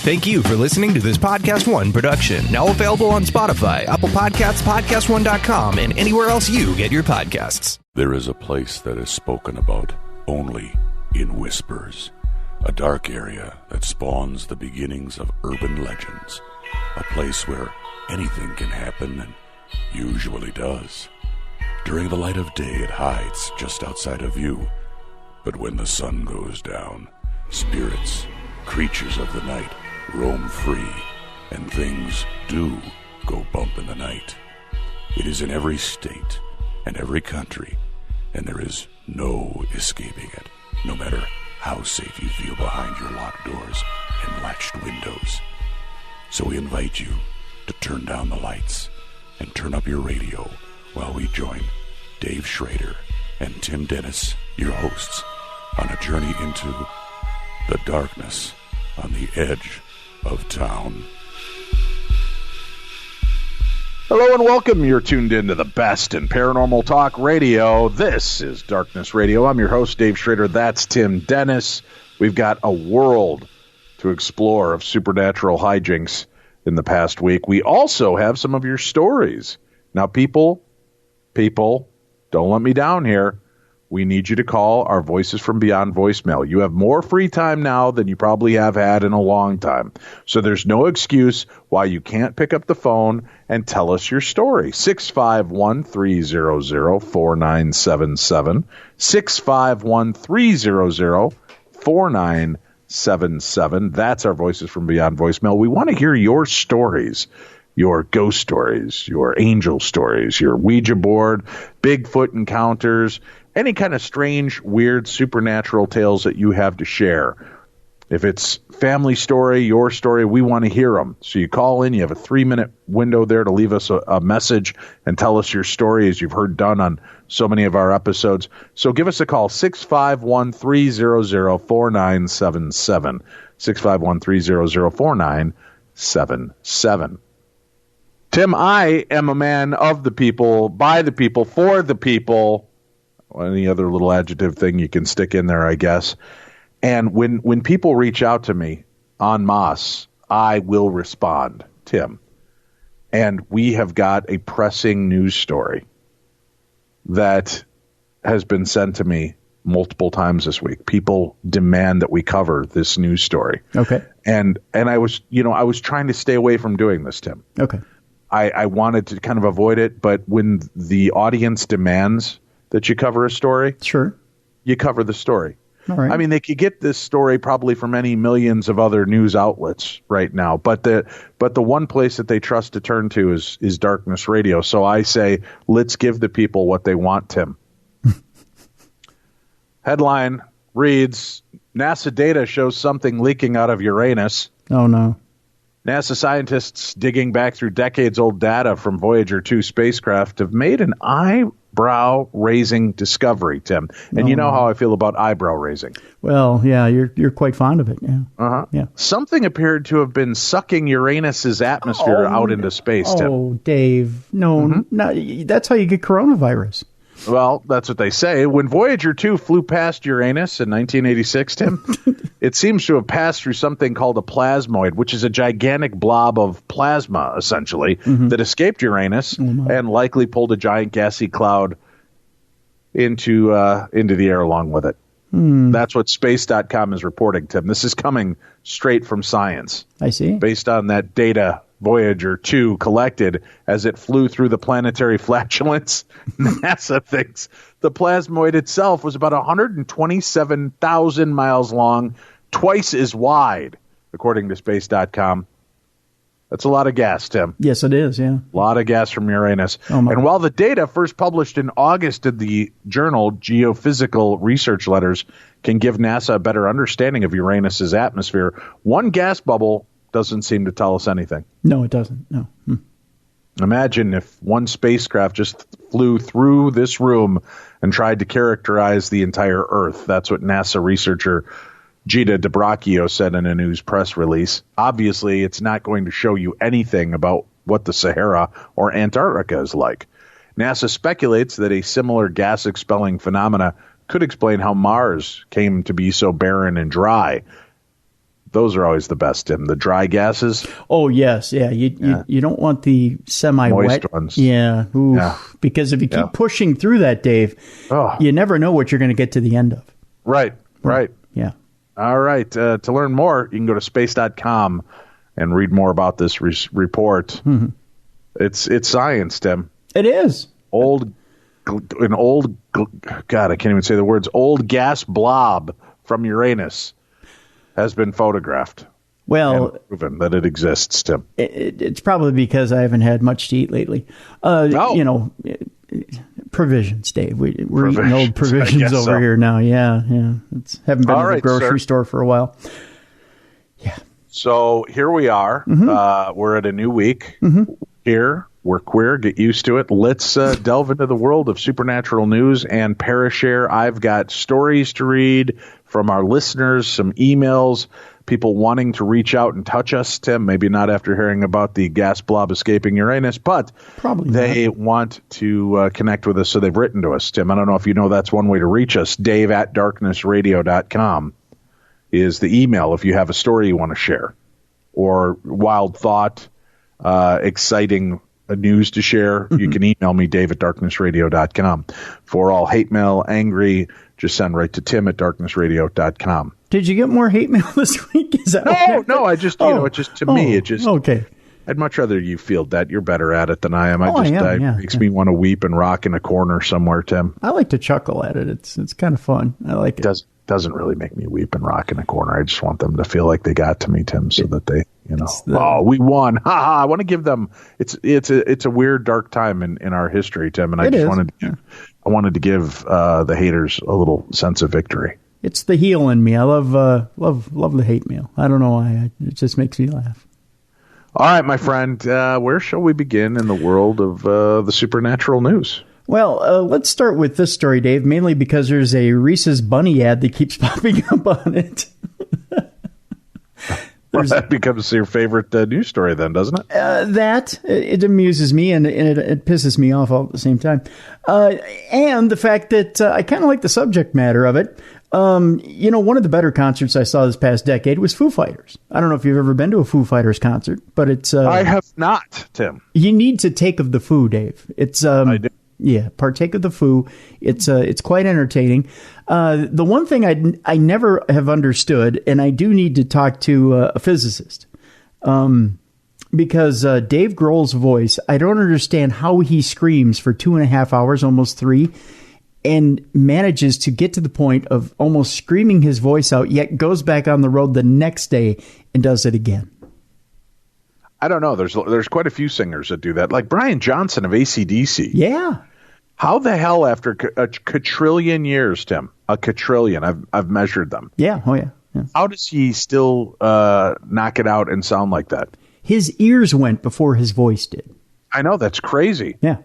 Thank you for listening to this Podcast One production. Now available on Spotify, Apple Podcasts, PodcastOne.com, and anywhere else you get your podcasts. There is a place that is spoken about only in whispers. A dark area that spawns the beginnings of urban legends. A place where anything can happen and usually does. During the light of day, it hides just outside of view. But when the sun goes down, spirits, creatures of the night, roam free, and things do go bump in the night. It is in every state and every country, and there is no escaping it, no matter how safe you feel behind your locked doors and latched windows. So we invite you to turn down the lights and turn up your radio while we join Dave Schrader and Tim Dennis, your hosts, on a journey into the darkness on the edge of town. Hello and welcome. You're tuned into the best in paranormal talk radio. This is Darkness Radio. I'm your host, Dave Schrader. That's Tim Dennis. We've got a world to explore of supernatural hijinks in the past week. We also have some of your stories. Now, people, don't let me down here. We need you to call our Voices from Beyond voicemail. You have more free time now than you probably have had in a long time. So there's no excuse why you can't pick up the phone and tell us your story. 651-300-4977. 651-300-4977. That's our Voices from Beyond voicemail. We want to hear your stories. Your ghost stories, your angel stories, your Ouija board, Bigfoot encounters, any kind of strange, weird, supernatural tales that you have to share. If it's family story, your story, we want to hear them. So you call in, you have a 3-minute window there to leave us a message and tell us your story, as you've heard done on so many of our episodes. So give us a call, 651-300-4977. 651-300-4977. Tim, I am a man of the people, by the people, for the people. Any other little adjective thing you can stick in there, I guess. And when people reach out to me en masse, I will respond, Tim. And we have got a pressing news story that has been sent to me multiple times this week. People demand that we cover this news story. Okay. And I was trying to stay away from doing this, Tim. Okay. I wanted to kind of avoid it, but when the audience demands that you cover a story, sure, you cover the story. All right. I mean, they could get this story probably from many millions of other news outlets right now, but the one place that they trust to turn to is Darkness Radio. So I say, let's give the people what they want, Tim. Headline reads, NASA data shows something leaking out of Uranus. Oh, no. NASA scientists digging back through decades-old data from Voyager 2 spacecraft have made an eyebrow-raising discovery, Tim. And you know how I feel about eyebrow-raising. Well, yeah, you're quite fond of it, yeah. Uh-huh. Yeah. Something appeared to have been sucking Uranus's atmosphere out into space, Tim. Oh, Dave, no, that's how you get coronavirus. Well, that's what they say. When Voyager 2 flew past Uranus in 1986, Tim, it seems to have passed through something called a plasmoid, which is a gigantic blob of plasma, essentially, that escaped Uranus and likely pulled a giant gassy cloud into the air along with it. That's what Space.com is reporting, Tim. This is coming straight from science. I see. Based on that data Voyager 2 collected as it flew through the planetary flatulence. NASA thinks the plasmoid itself was about 127,000 miles long, twice as wide, according to Space.com. That's a lot of gas, Tim. Yes, it is, yeah. A lot of gas from Uranus. Oh, my. And while the data first published in August in the journal Geophysical Research Letters can give NASA a better understanding of Uranus's atmosphere, one gas bubble doesn't seem to tell us anything. No, it doesn't. No. Imagine if one spacecraft just flew through this room and tried to characterize the entire Earth. That's what NASA researcher Gita DeBracchio said in a news press release. Obviously, it's not going to show you anything about what the Sahara or Antarctica is like. NASA speculates that a similar gas-expelling phenomena could explain how Mars came to be so barren and dry. Those are always the best, Tim. The dry gases. Oh, yes. Yeah. You don't want the semi-wet moist ones. Yeah. Ooh. Yeah. Because if you keep pushing through that, Dave, you never know what you're going to get to the end of. Right. Yeah. All right. To learn more, you can go to space.com and read more about this report. Mm-hmm. It's science, Tim. It is. God, I can't even say the words. Old gas blob from Uranus has been photographed. Well, and proven that it exists, Tim. It's probably because I haven't had much to eat lately. You know, provisions, Dave. We're eating old provisions over here now. Yeah. Haven't been to the grocery store for a while. Yeah. So here we are. Mm-hmm. We're at a new week. Mm-hmm. Here, we're queer. Get used to it. Let's delve into the world of supernatural news and Parashare. I've got stories to read from our listeners, some emails, people wanting to reach out and touch us, Tim. Maybe not after hearing about the gas blob escaping Uranus, but probably they want to connect with us, so they've written to us, Tim. I don't know if you know that's one way to reach us. Dave@darknessradio.com is the email if you have a story you want to share or wild thought, exciting news to share. Mm-hmm. You can email me, Dave@darknessradio.com. For all hate mail, angry, just send right to Tim@darknessradio.com. Did you get more hate mail this week? Is that no, I just, it just, to me, it just, okay. I'd much rather you field that. You're better at it than I am. It makes me want to weep and rock in a corner somewhere, Tim. I like to chuckle at it. It's kind of fun. I like it. Doesn't really make me weep and rock in a corner. I just want them to feel like they got to me, Tim, so that they, we won. Ha ha. I want to give them, it's a weird, dark time in our history, Tim, and I wanted to give the haters a little sense of victory. It's the heel in me. I love the hate mail. I don't know why. It just makes me laugh. All right, my friend, where shall we begin in the world of the supernatural news? Well, let's start with this story, Dave, mainly because there's a Reese's Bunny ad that keeps popping up on it. That becomes your favorite news story then, doesn't it? It amuses me and it pisses me off all at the same time. And the fact that I kind of like the subject matter of it. One of the better concerts I saw this past decade was Foo Fighters. I don't know if you've ever been to a Foo Fighters concert, but it's... I have not, Tim. You need to take of the Foo, Dave. It's... I do. Yeah, partake of the Foo. It's quite entertaining. The one thing I never have understood, and I do need to talk to a physicist, because Dave Grohl's voice, I don't understand how he screams for 2.5 hours, almost 3, and manages to get to the point of almost screaming his voice out, yet goes back on the road the next day and does it again. I don't know. There's quite a few singers that do that, like Brian Johnson of AC/DC. Yeah. How the hell, after a quadrillion years, Tim? A quadrillion. I've measured them. Yeah. Oh, yeah. How does he still knock it out and sound like that? His ears went before his voice did. I know. That's crazy. Yeah.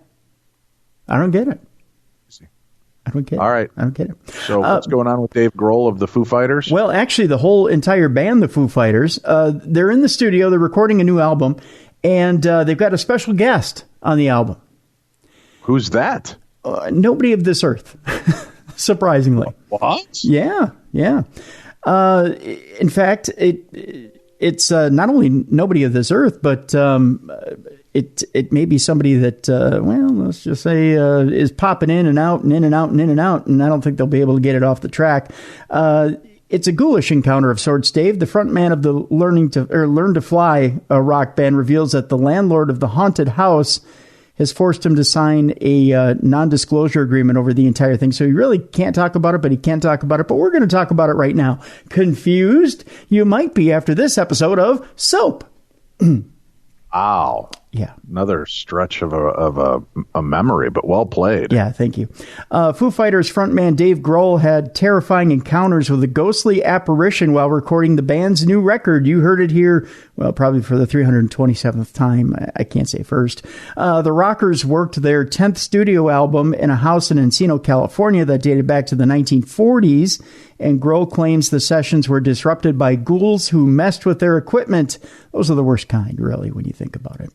I don't get it. I don't get it. All right. I don't get it. So what's going on with Dave Grohl of the Foo Fighters? Well, actually, the whole entire band, the Foo Fighters, they're in the studio. They're recording a new album, and they've got a special guest on the album. Who's that? Nobody of this earth, surprisingly. What? Yeah. In fact, it's not only nobody of this earth, but it may be somebody that, let's just say, is popping in and out and in and out and in and out, and I don't think they'll be able to get it off the track. It's a ghoulish encounter of sorts, Dave. The frontman of the Learn to Fly rock band reveals that the landlord of the haunted house has forced him to sign a non-disclosure agreement over the entire thing. So he really can't talk about it, but he can talk about it. But we're going to talk about it right now. Confused? You might be after this episode of Soap. Wow. Yeah. Another stretch of a memory, but well played. Yeah, thank you. Foo Fighters frontman Dave Grohl had terrifying encounters with a ghostly apparition while recording the band's new record. You heard it here, well, probably for the 327th time. I can't say first. The Rockers worked their 10th studio album in a house in Encino, California that dated back to the 1940s, and Grohl claims the sessions were disrupted by ghouls who messed with their equipment. Those are the worst kind, really, when you think about it.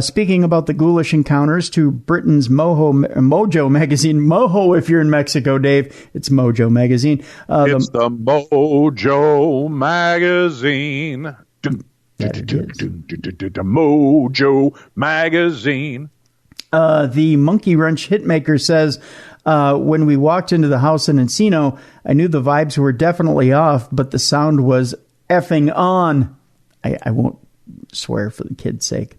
Speaking about the ghoulish encounters to Britain's Mojo magazine. Mojo, if you're in Mexico, Dave. It's Mojo magazine. It's the Mojo magazine. The Mojo magazine. The Monkey Wrench Hitmaker says, when we walked into the house in Encino, I knew the vibes were definitely off, but the sound was effing on. I won't swear for the kids' sake.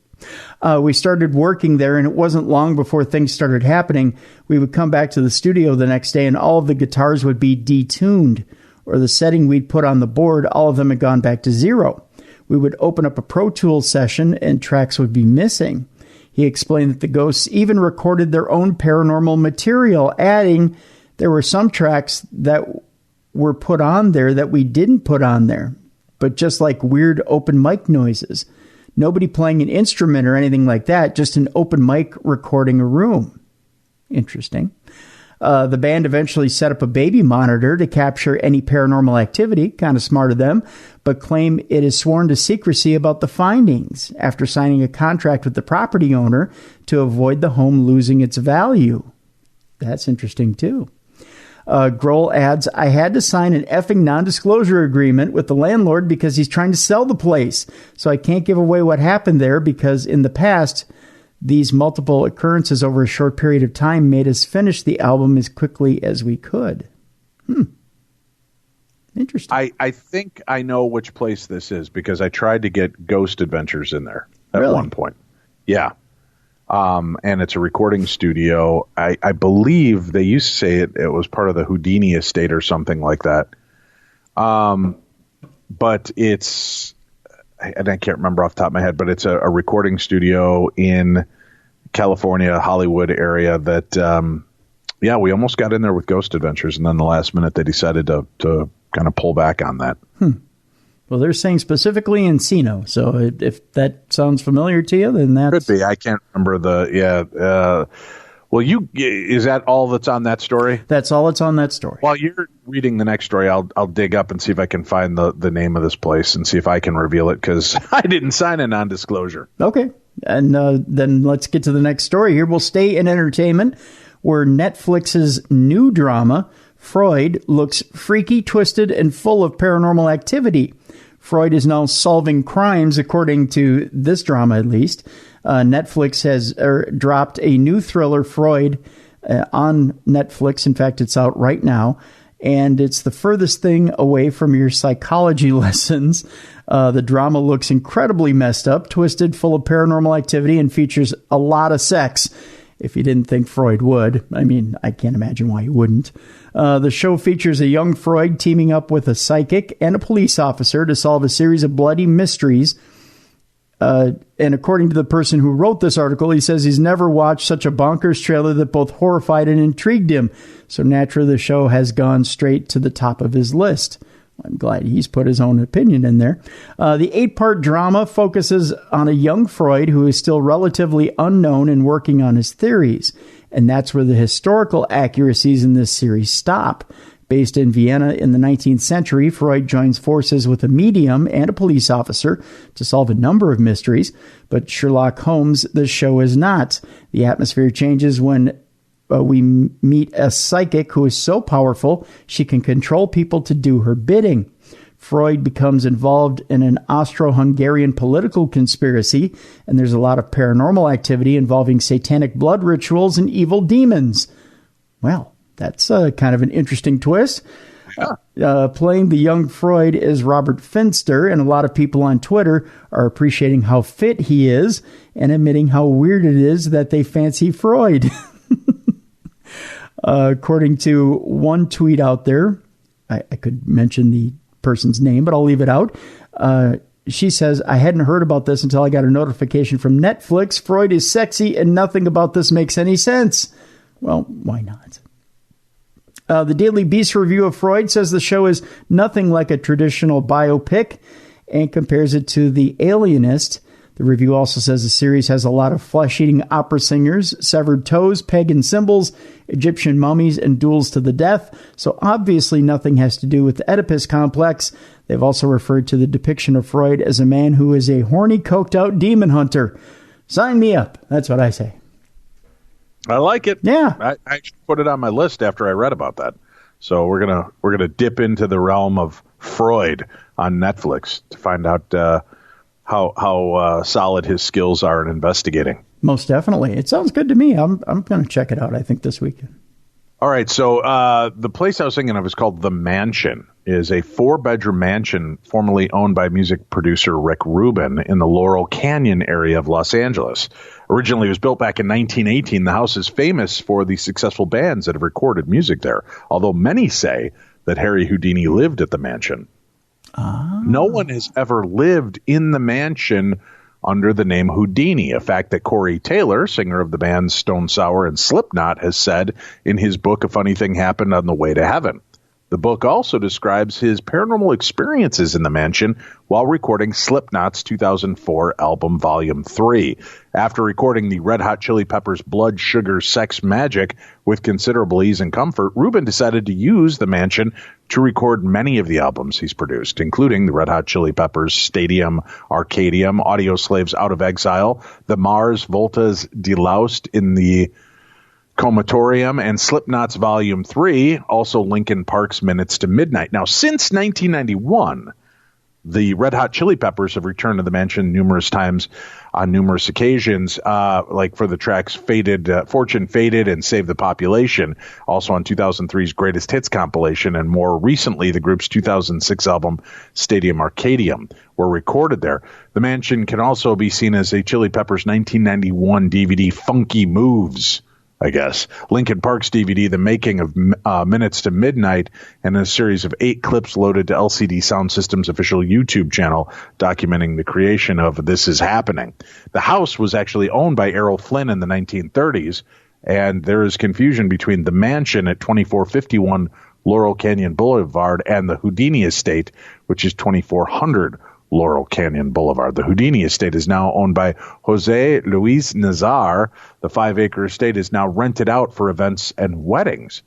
We started working there, and it wasn't long before things started happening. We would come back to the studio the next day, and all of the guitars would be detuned, or the setting we'd put on the board, all of them had gone back to zero. We would open up a Pro Tools session, and tracks would be missing. He explained that the ghosts even recorded their own paranormal material, adding there were some tracks that were put on there that we didn't put on there, but just like weird open mic noises. Nobody playing an instrument or anything like that, just an open mic recording a room. Interesting. The band eventually set up a baby monitor to capture any paranormal activity, kind of smart of them, but claim it is sworn to secrecy about the findings after signing a contract with the property owner to avoid the home losing its value. That's interesting, too. Grohl adds, I had to sign an effing non-disclosure agreement with the landlord because he's trying to sell the place. So I can't give away what happened there because in the past, these multiple occurrences over a short period of time made us finish the album as quickly as we could. Interesting. I think I know which place this is because I tried to get Ghost Adventures in there at one point. Yeah. And it's a recording studio. I believe they used to say it was part of the Houdini estate or something like that. But it's, and I can't remember off the top of my head, but it's a recording studio in California, Hollywood area that, we almost got in there with Ghost Adventures. And then the last minute they decided to kind of pull back on that. Well, they're saying specifically Encino. So if that sounds familiar to you, then that's... Could be. I can't remember is that all that's on that story? That's all that's on that story. While you're reading the next story, I'll dig up and see if I can find the name of this place and see if I can reveal it because I didn't sign a non-disclosure. Okay. And then let's get to the next story here. We'll stay in entertainment where Netflix's new drama, Freud, looks freaky, twisted, and full of paranormal activity. Freud is now solving crimes, according to this drama at least. Netflix has dropped a new thriller, Freud, on Netflix. In fact, it's out right now. And it's the furthest thing away from your psychology lessons. The drama looks incredibly messed up, twisted, full of paranormal activity, and features a lot of sex. If you didn't think Freud would. I mean, I can't imagine why you wouldn't. The show features a young Freud teaming up with a psychic and a police officer to solve a series of bloody mysteries. And according to the person who wrote this article, he says he's never watched such a bonkers trailer that both horrified and intrigued him. So naturally, the show has gone straight to the top of his list. I'm glad he's put his own opinion in there. The 8-part drama focuses on a young Freud who is still relatively unknown and working on his theories. And that's where the historical accuracies in this series stop. Based in Vienna in the 19th century, Freud joins forces with a medium and a police officer to solve a number of mysteries. But Sherlock Holmes, the show is not. The atmosphere changes when we meet a psychic who is so powerful she can control people to do her bidding. Freud becomes involved in an Austro-Hungarian political conspiracy, and there's a lot of paranormal activity involving satanic blood rituals and evil demons. Well, that's kind of an interesting twist. Playing the young Freud is Robert Finster, and a lot of people on Twitter are appreciating how fit he is and admitting how weird it is that they fancy Freud. According to one tweet out there, I could mention the person's name, but I'll leave it out. She says, I hadn't heard about this until I got a notification from Netflix. Freud is sexy and nothing about this makes any sense. Well, why not? The Daily Beast review of Freud says the show is nothing like a traditional biopic and compares it to The Alienist. The review also says the series has a lot of flesh-eating opera singers, severed toes, pagan symbols, Egyptian mummies, and duels to the death. So obviously nothing has to do with the Oedipus complex. They've also referred to the depiction of Freud as a man who is a horny, coked-out demon hunter. Sign me up. That's what I say. I like it. Yeah. I put it on my list after I read about that. So we're gonna dip into the realm of Freud on Netflix to find out how solid his skills are in investigating. Most definitely. It sounds good to me. I'm going to check it out, I think, this weekend. All right, so the place I was thinking of is called The Mansion. It is a 4-bedroom mansion formerly owned by music producer Rick Rubin in the Laurel Canyon area of Los Angeles. Originally, it was built back in 1918. The house is famous for the successful bands that have recorded music there, although many say that Harry Houdini lived at the mansion. No one has ever lived in the mansion under the name Houdini, a fact that Corey Taylor, singer of the bands Stone Sour and Slipknot, has said in his book, A Funny Thing Happened on the Way to Heaven. The book also describes his paranormal experiences in the mansion while recording Slipknot's 2004 album Volume 3. After recording the Red Hot Chili Peppers' Blood, Sugar, Sex, Magic with considerable ease and comfort, Rubin decided to use the mansion to record many of the albums he's produced, including the Red Hot Chili Peppers' Stadium Arcadium, Audioslave's Out of Exile, the Mars Volta's Deloused in the Comatorium, and Slipknot's Volume 3, also Linkin Park's Minutes to Midnight. Now, since 1991, the Red Hot Chili Peppers have returned to the mansion numerous times on numerous occasions, like for the tracks Fortune Faded and Save the Population, also on 2003's Greatest Hits compilation, and more recently, the group's 2006 album Stadium Arcadium were recorded there. The mansion can also be seen as a Chili Peppers 1991 DVD, Funky Moves, I guess. Linkin Park's DVD, The Making of Minutes to Midnight, and a series of 8 clips loaded to LCD Sound System's official YouTube channel documenting the creation of This Is Happening. The house was actually owned by Errol Flynn in the 1930s, and there is confusion between the mansion at 2451 Laurel Canyon Boulevard and the Houdini Estate, which is 2400 Laurel Canyon Boulevard. The Houdini Estate is now owned by Jose Luis Nazar. The 5-acre estate is now rented out for events and weddings.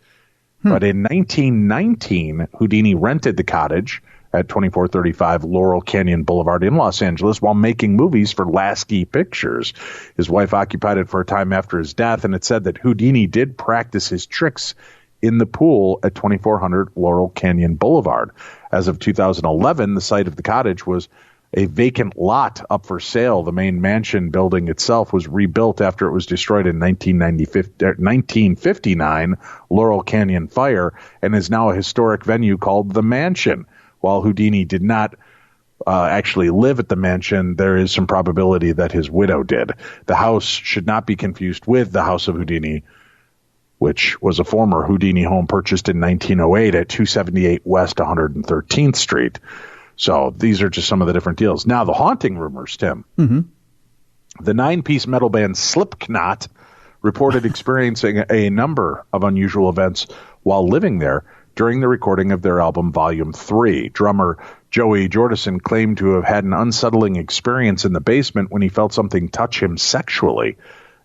But in 1919, Houdini rented the cottage at 2435 Laurel Canyon Boulevard in Los Angeles while making movies for Lasky Pictures. His wife occupied it for a time after his death, and it said that Houdini did practice his tricks in the pool at 2400 Laurel Canyon Boulevard. As of 2011, the site of the cottage was a vacant lot up for sale. The main mansion building itself was rebuilt after it was destroyed in 1959 Laurel Canyon fire, and is now a historic venue called The Mansion. While Houdini did not actually live at the mansion, there is some probability that his widow did. The house should not be confused with the House of Houdini, which was a former Houdini home purchased in 1908 at 278 West 113th Street. So these are just some of the different deals. Now, the haunting rumors, Tim. Mm-hmm. The 9-piece metal band Slipknot reported experiencing a number of unusual events while living there during the recording of their album Volume 3. Drummer Joey Jordison claimed to have had an unsettling experience in the basement when he felt something touch him sexually,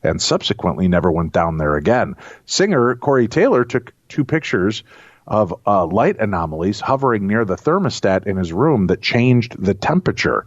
and subsequently never went down there again. Singer Corey Taylor took 2 pictures of light anomalies hovering near the thermostat in his room that changed the temperature.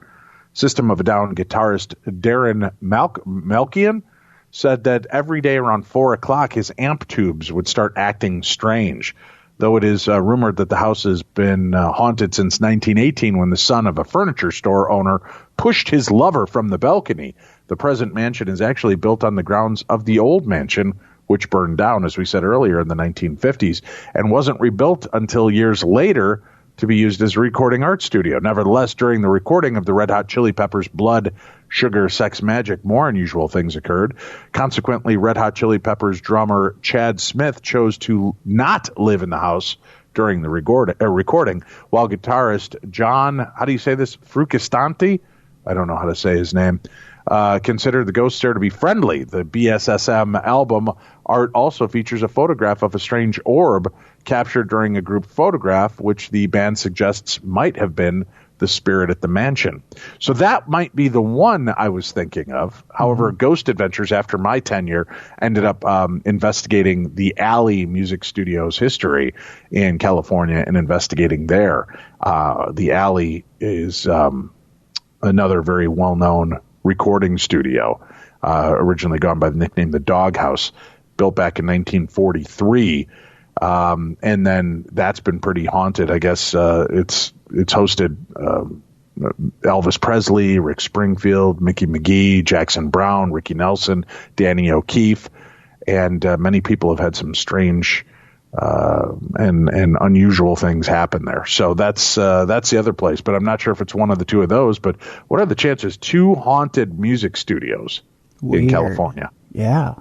System of a Down guitarist Darren Malkian said that every day around 4 o'clock his amp tubes would start acting strange. Though it is rumored that the house has been haunted since 1918 when the son of a furniture store owner pushed his lover from the balcony. The present mansion is actually built on the grounds of the old mansion, which burned down, as we said earlier, in the 1950s, and wasn't rebuilt until years later to be used as a recording art studio. Nevertheless, during the recording of the Red Hot Chili Peppers' Blood, Sugar, Sex, Magic, more unusual things occurred. Consequently, Red Hot Chili Peppers drummer Chad Smith chose to not live in the house during the recording, while guitarist John, how do you say this, Frucastanti? I don't know how to say his name. Considered the ghost there to be friendly. The BSSM album art also features a photograph of a strange orb captured during a group photograph, which the band suggests might have been the spirit at the mansion. So that might be the one I was thinking of. However, Ghost Adventures, after my tenure, ended up investigating the Alley Music Studios history in California and investigating there. The Alley is another very well-known recording studio, originally gone by the nickname the Doghouse, built back in 1943. And then that's been pretty haunted. I guess it's hosted Elvis Presley, Rick Springfield, Mickey McGee, Jackson Brown, Ricky Nelson, Danny O'Keefe, and many people have had some strange and unusual things happen there. So that's the other place, but I'm not sure if it's one of the two of those. But what are the chances? 2 haunted music studios in California. Yeah,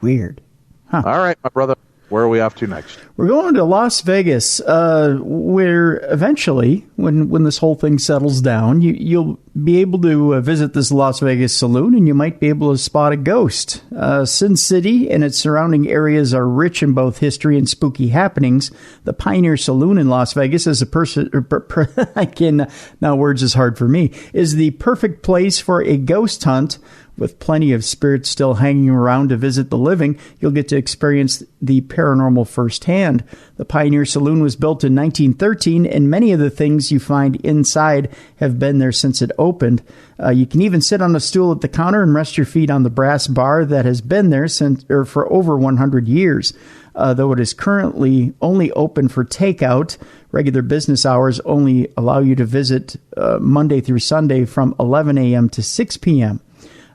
weird. Huh. All right, my brother. Where are we off to next? We're going to Las Vegas, where eventually, when this whole thing settles down, you'll be able to visit this Las Vegas saloon, and you might be able to spot a ghost. Sin City and its surrounding areas are rich in both history and spooky happenings. The Pioneer Saloon in Las Vegas is now words is hard for me, is the perfect place for a ghost hunt. With plenty of spirits still hanging around to visit the living, you'll get to experience the paranormal firsthand. The Pioneer Saloon was built in 1913, and many of the things you find inside have been there since it opened. You can even sit on a stool at the counter and rest your feet on the brass bar that has been there for over 100 years. Though it is currently only open for takeout, regular business hours only allow you to visit Monday through Sunday from 11 a.m. to 6 p.m.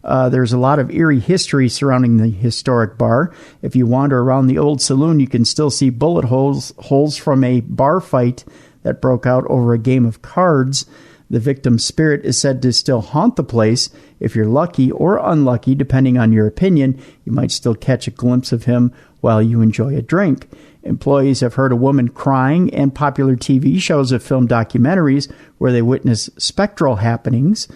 There's a lot of eerie history surrounding the historic bar. If you wander around the old saloon, you can still see bullet holes from a bar fight that broke out over a game of cards. The victim's spirit is said to still haunt the place. If you're lucky or unlucky, depending on your opinion, you might still catch a glimpse of him while you enjoy a drink. Employees have heard a woman crying, and popular TV shows have filmed documentaries where they witness spectral happenings.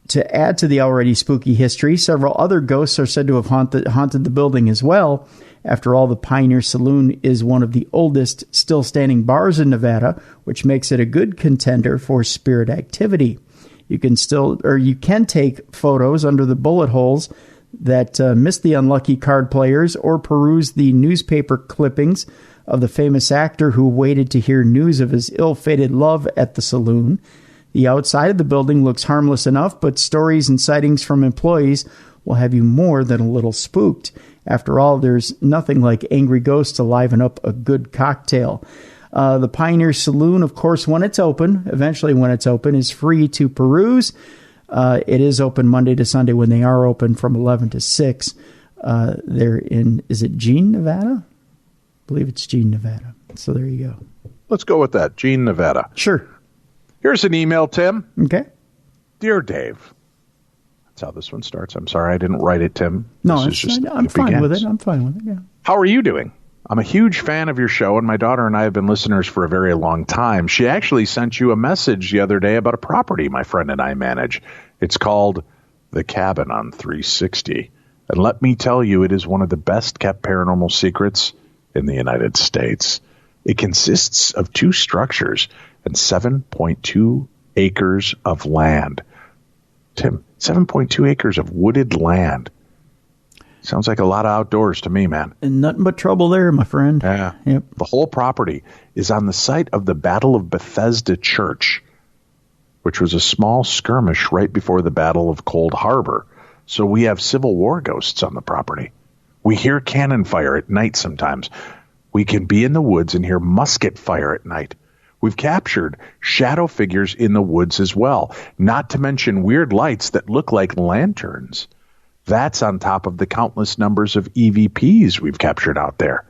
To add to the already spooky history, several other ghosts are said to have haunted the building as well. After all, the Pioneer Saloon is one of the oldest still standing bars in Nevada, which makes it a good contender for spirit activity. You can take photos under the bullet holes that miss the unlucky card players, or peruse the newspaper clippings of the famous actor who waited to hear news of his ill-fated love at the saloon. The outside of the building looks harmless enough, but stories and sightings from employees will have you more than a little spooked. After all, there's nothing like angry ghosts to liven up a good cocktail. The Pioneer Saloon, of course, when it's open, is free to peruse. It is open Monday to Sunday when they are open from 11 to 6. They're in, is it Jean, Nevada? I believe it's Jean, Nevada. So there you go. Let's go with that. Jean, Nevada. Sure. Here's an email, Tim. Okay. Dear Dave. That's how this one starts. I'm sorry I didn't write it, Tim. No, I'm fine with it. Yeah. How are you doing? I'm a huge fan of your show, and my daughter and I have been listeners for a very long time. She actually sent you a message the other day about a property my friend and I manage. It's called The Cabin on 360. And let me tell you, it is one of the best-kept paranormal secrets in the United States. It consists of 2 structures and 7.2 acres of land. Tim, 7.2 acres of wooded land. Sounds like a lot of outdoors to me, man. And nothing but trouble there, my friend. Yeah. Yep. The whole property is on the site of the Battle of Bethesda Church, which was a small skirmish right before the Battle of Cold Harbor. So we have Civil War ghosts on the property. We hear cannon fire at night sometimes. We can be in the woods and hear musket fire at night. We've captured shadow figures in the woods as well, not to mention weird lights that look like lanterns. That's on top of the countless numbers of EVPs we've captured out there.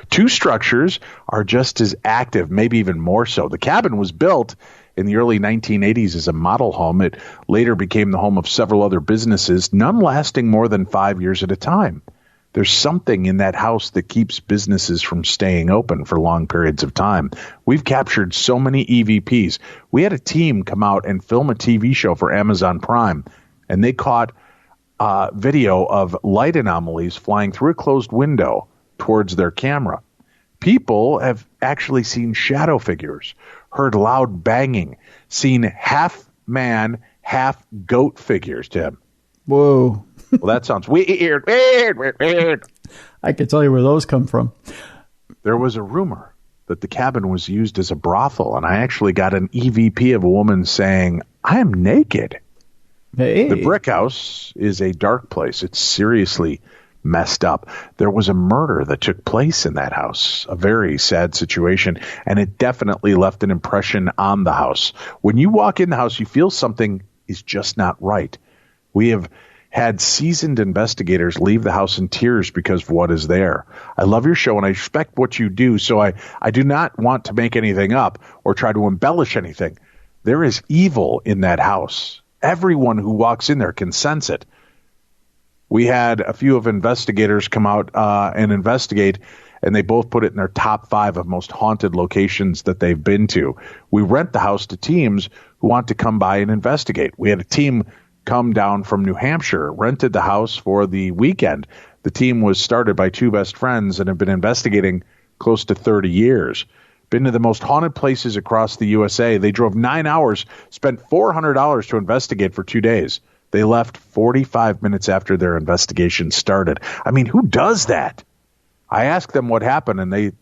2 structures are just as active, maybe even more so. The cabin was built in the early 1980s as a model home. It later became the home of several other businesses, none lasting more than 5 years at a time. There's something in that house that keeps businesses from staying open for long periods of time. We've captured so many EVPs. We had a team come out and film a TV show for Amazon Prime, and they caught video of light anomalies flying through a closed window towards their camera. People have actually seen shadow figures, heard loud banging, seen half man, half goat figures, Tim. Whoa. Well, that sounds weird. I can tell you where those come from. There was a rumor that the cabin was used as a brothel, and I actually got an EVP of a woman saying, "I am naked." Hey. The brick house is a dark place. It's seriously messed up. There was a murder that took place in that house, a very sad situation, and it definitely left an impression on the house. When you walk in the house, you feel something is just not right. We have had seasoned investigators leave the house in tears because of what is there. I love your show and I respect what you do, so I do not want to make anything up or try to embellish anything. There is evil in that house. Everyone who walks in there can sense it. We had a few of investigators come out and investigate, and they both put it in their top 5 of most haunted locations that they've been to. We rent the house to teams who want to come by and investigate. We had a team come down from New Hampshire, rented the house for the weekend. The team was started by 2 best friends and have been investigating close to 30 years. Been to the most haunted places across the USA. They drove 9 hours, spent $400 to investigate for 2 days. They left 45 minutes after their investigation started. I mean, who does that? I asked them what happened, and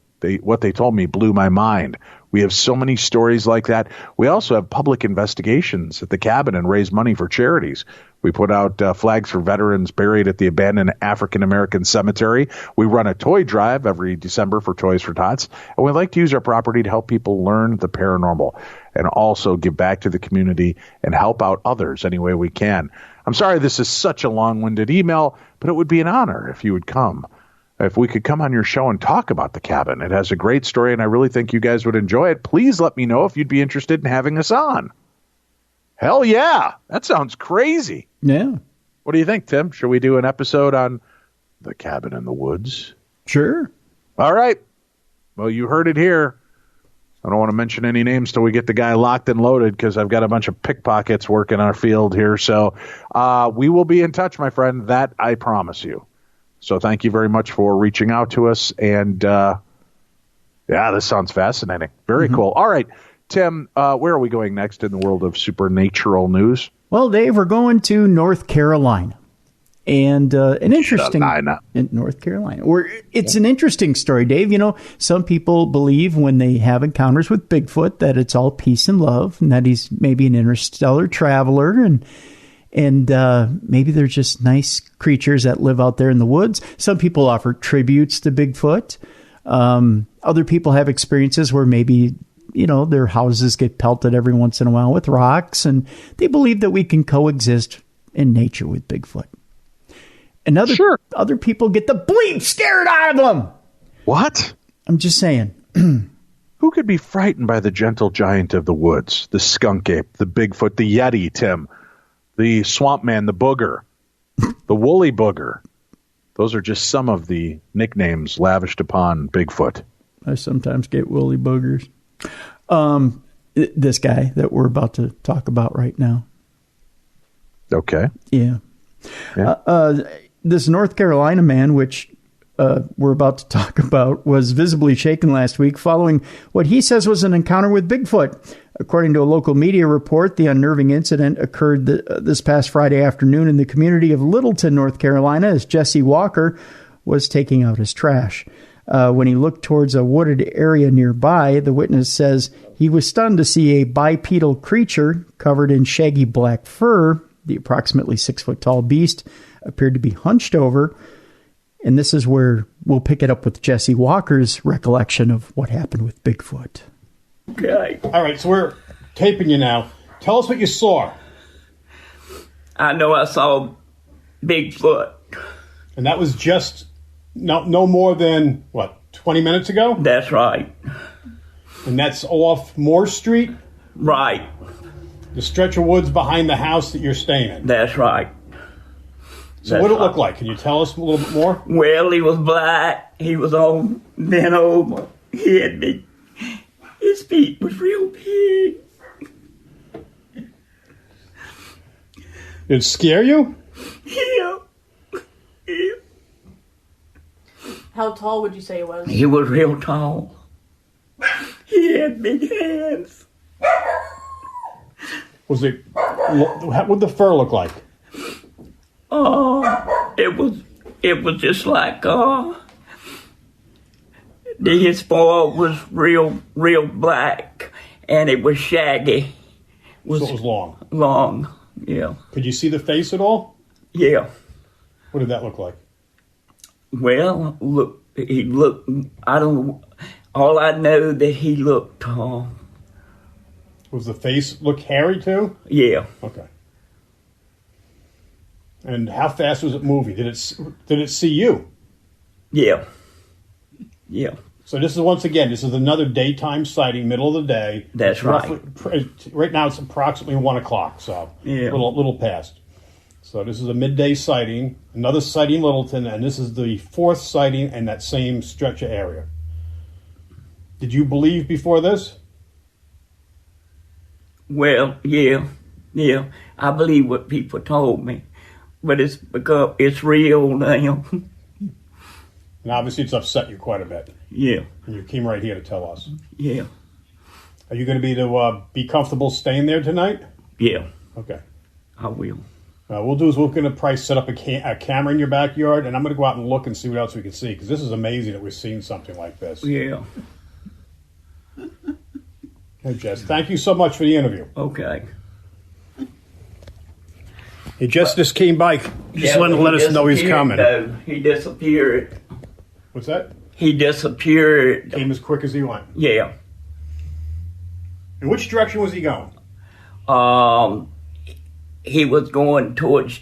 what they told me blew my mind. We have so many stories like that. We also have public investigations at the cabin and raise money for charities. We put out flags for veterans buried at the abandoned African-American cemetery. We run a toy drive every December for Toys for Tots. And we like to use our property to help people learn the paranormal and also give back to the community and help out others any way we can. I'm sorry this is such a long-winded email, but it would be an honor if you would come. If we could come on your show and talk about the cabin. It has a great story, and I really think you guys would enjoy it. Please let me know if you'd be interested in having us on. Hell yeah. That sounds crazy. Yeah. What do you think, Tim? Should we do an episode on the cabin in the woods? Sure. All right. Well, you heard it here. I don't want to mention any names till we get the guy locked and loaded because I've got a bunch of pickpockets working our field here. So we will be in touch, my friend. That I promise you. So thank you very much for reaching out to us. And, yeah, this sounds fascinating. Very cool. All right, Tim, where are we going next in the world of supernatural news? Well, Dave, we're going to North Carolina. And an interesting... In North Carolina. It's an interesting story, Dave. You know, some people believe when they have encounters with Bigfoot that it's all peace and love and that he's maybe an interstellar traveler and maybe they're just nice creatures that live out there in the woods. Some people offer tributes to Bigfoot. Other people have experiences where maybe, you know, their houses get pelted every once in a while with rocks, and they believe that we can coexist in nature with Bigfoot. And other people get the bleep scared out of them. What? I'm just saying. Who could be frightened by the gentle giant of the woods, the skunk ape, the Bigfoot, the Yeti, Tim? The swamp man, the booger, the woolly booger. Those are just some of the nicknames lavished upon Bigfoot. I sometimes get woolly boogers. This guy that we're about to talk about right now. Okay. Yeah. This North Carolina man, which we're about to talk about, was visibly shaken last week following what he says was an encounter with Bigfoot. According to a local media report, the unnerving incident occurred this past Friday afternoon in the community of Littleton, North Carolina, as Jesse Walker was taking out his trash. When he looked towards a wooded area nearby, the witness says he was stunned to see a bipedal creature covered in shaggy black fur. The approximately 6-foot-tall beast appeared to be hunched over. And this is where we'll pick it up with Jesse Walker's recollection of what happened with Bigfoot. Okay. All right, so we're taping you now. Tell us what you saw. I know I saw Bigfoot. And that was just no more than, 20 minutes ago? That's right. And that's off Moore Street? Right. The stretch of woods behind the house that you're staying in? That's right. So what did it look like? Can you tell us a little bit more? Well, he was black. He was all bent over. He had big... His feet was real big. Did it scare you? Yeah. How tall would you say it was? He was real tall. He had big hands. What did the fur look like? It was just like his fur was real black, and it was shaggy. So it was long. Long. Yeah. Could you see the face at all? Yeah. What did that look like? Well, look, he looked, I don't, all I know that he looked tall. Was the face look hairy too? Yeah. Okay. And how fast was it moving? Did it see you? Yeah. Yeah. So this is, once again, this is another daytime sighting, middle of the day. That's right. Right now it's approximately 1 o'clock, so Yeah. little past. So this is a midday sighting, another sighting in Littleton, and this is the 4th sighting in that same stretch of area. Did you believe before this? Well, yeah. I believe what people told me, but it's because it's real now. And obviously it's upset you quite a bit. Yeah. And you came right here to tell us. Yeah. Are you going to be comfortable staying there tonight? Yeah. Okay. I will. We'll do is we're going to set up a camera in your backyard, and I'm going to go out and look and see what else we can see, because this is amazing that we're seeing something like this. Yeah. Hey, Jess, thank you so much for the interview. Okay. Hey, Jess just came by. Just let us know he's coming. Though. He disappeared. What's that? He disappeared. Came as quick as he went. Yeah. In which direction was he going? He was going towards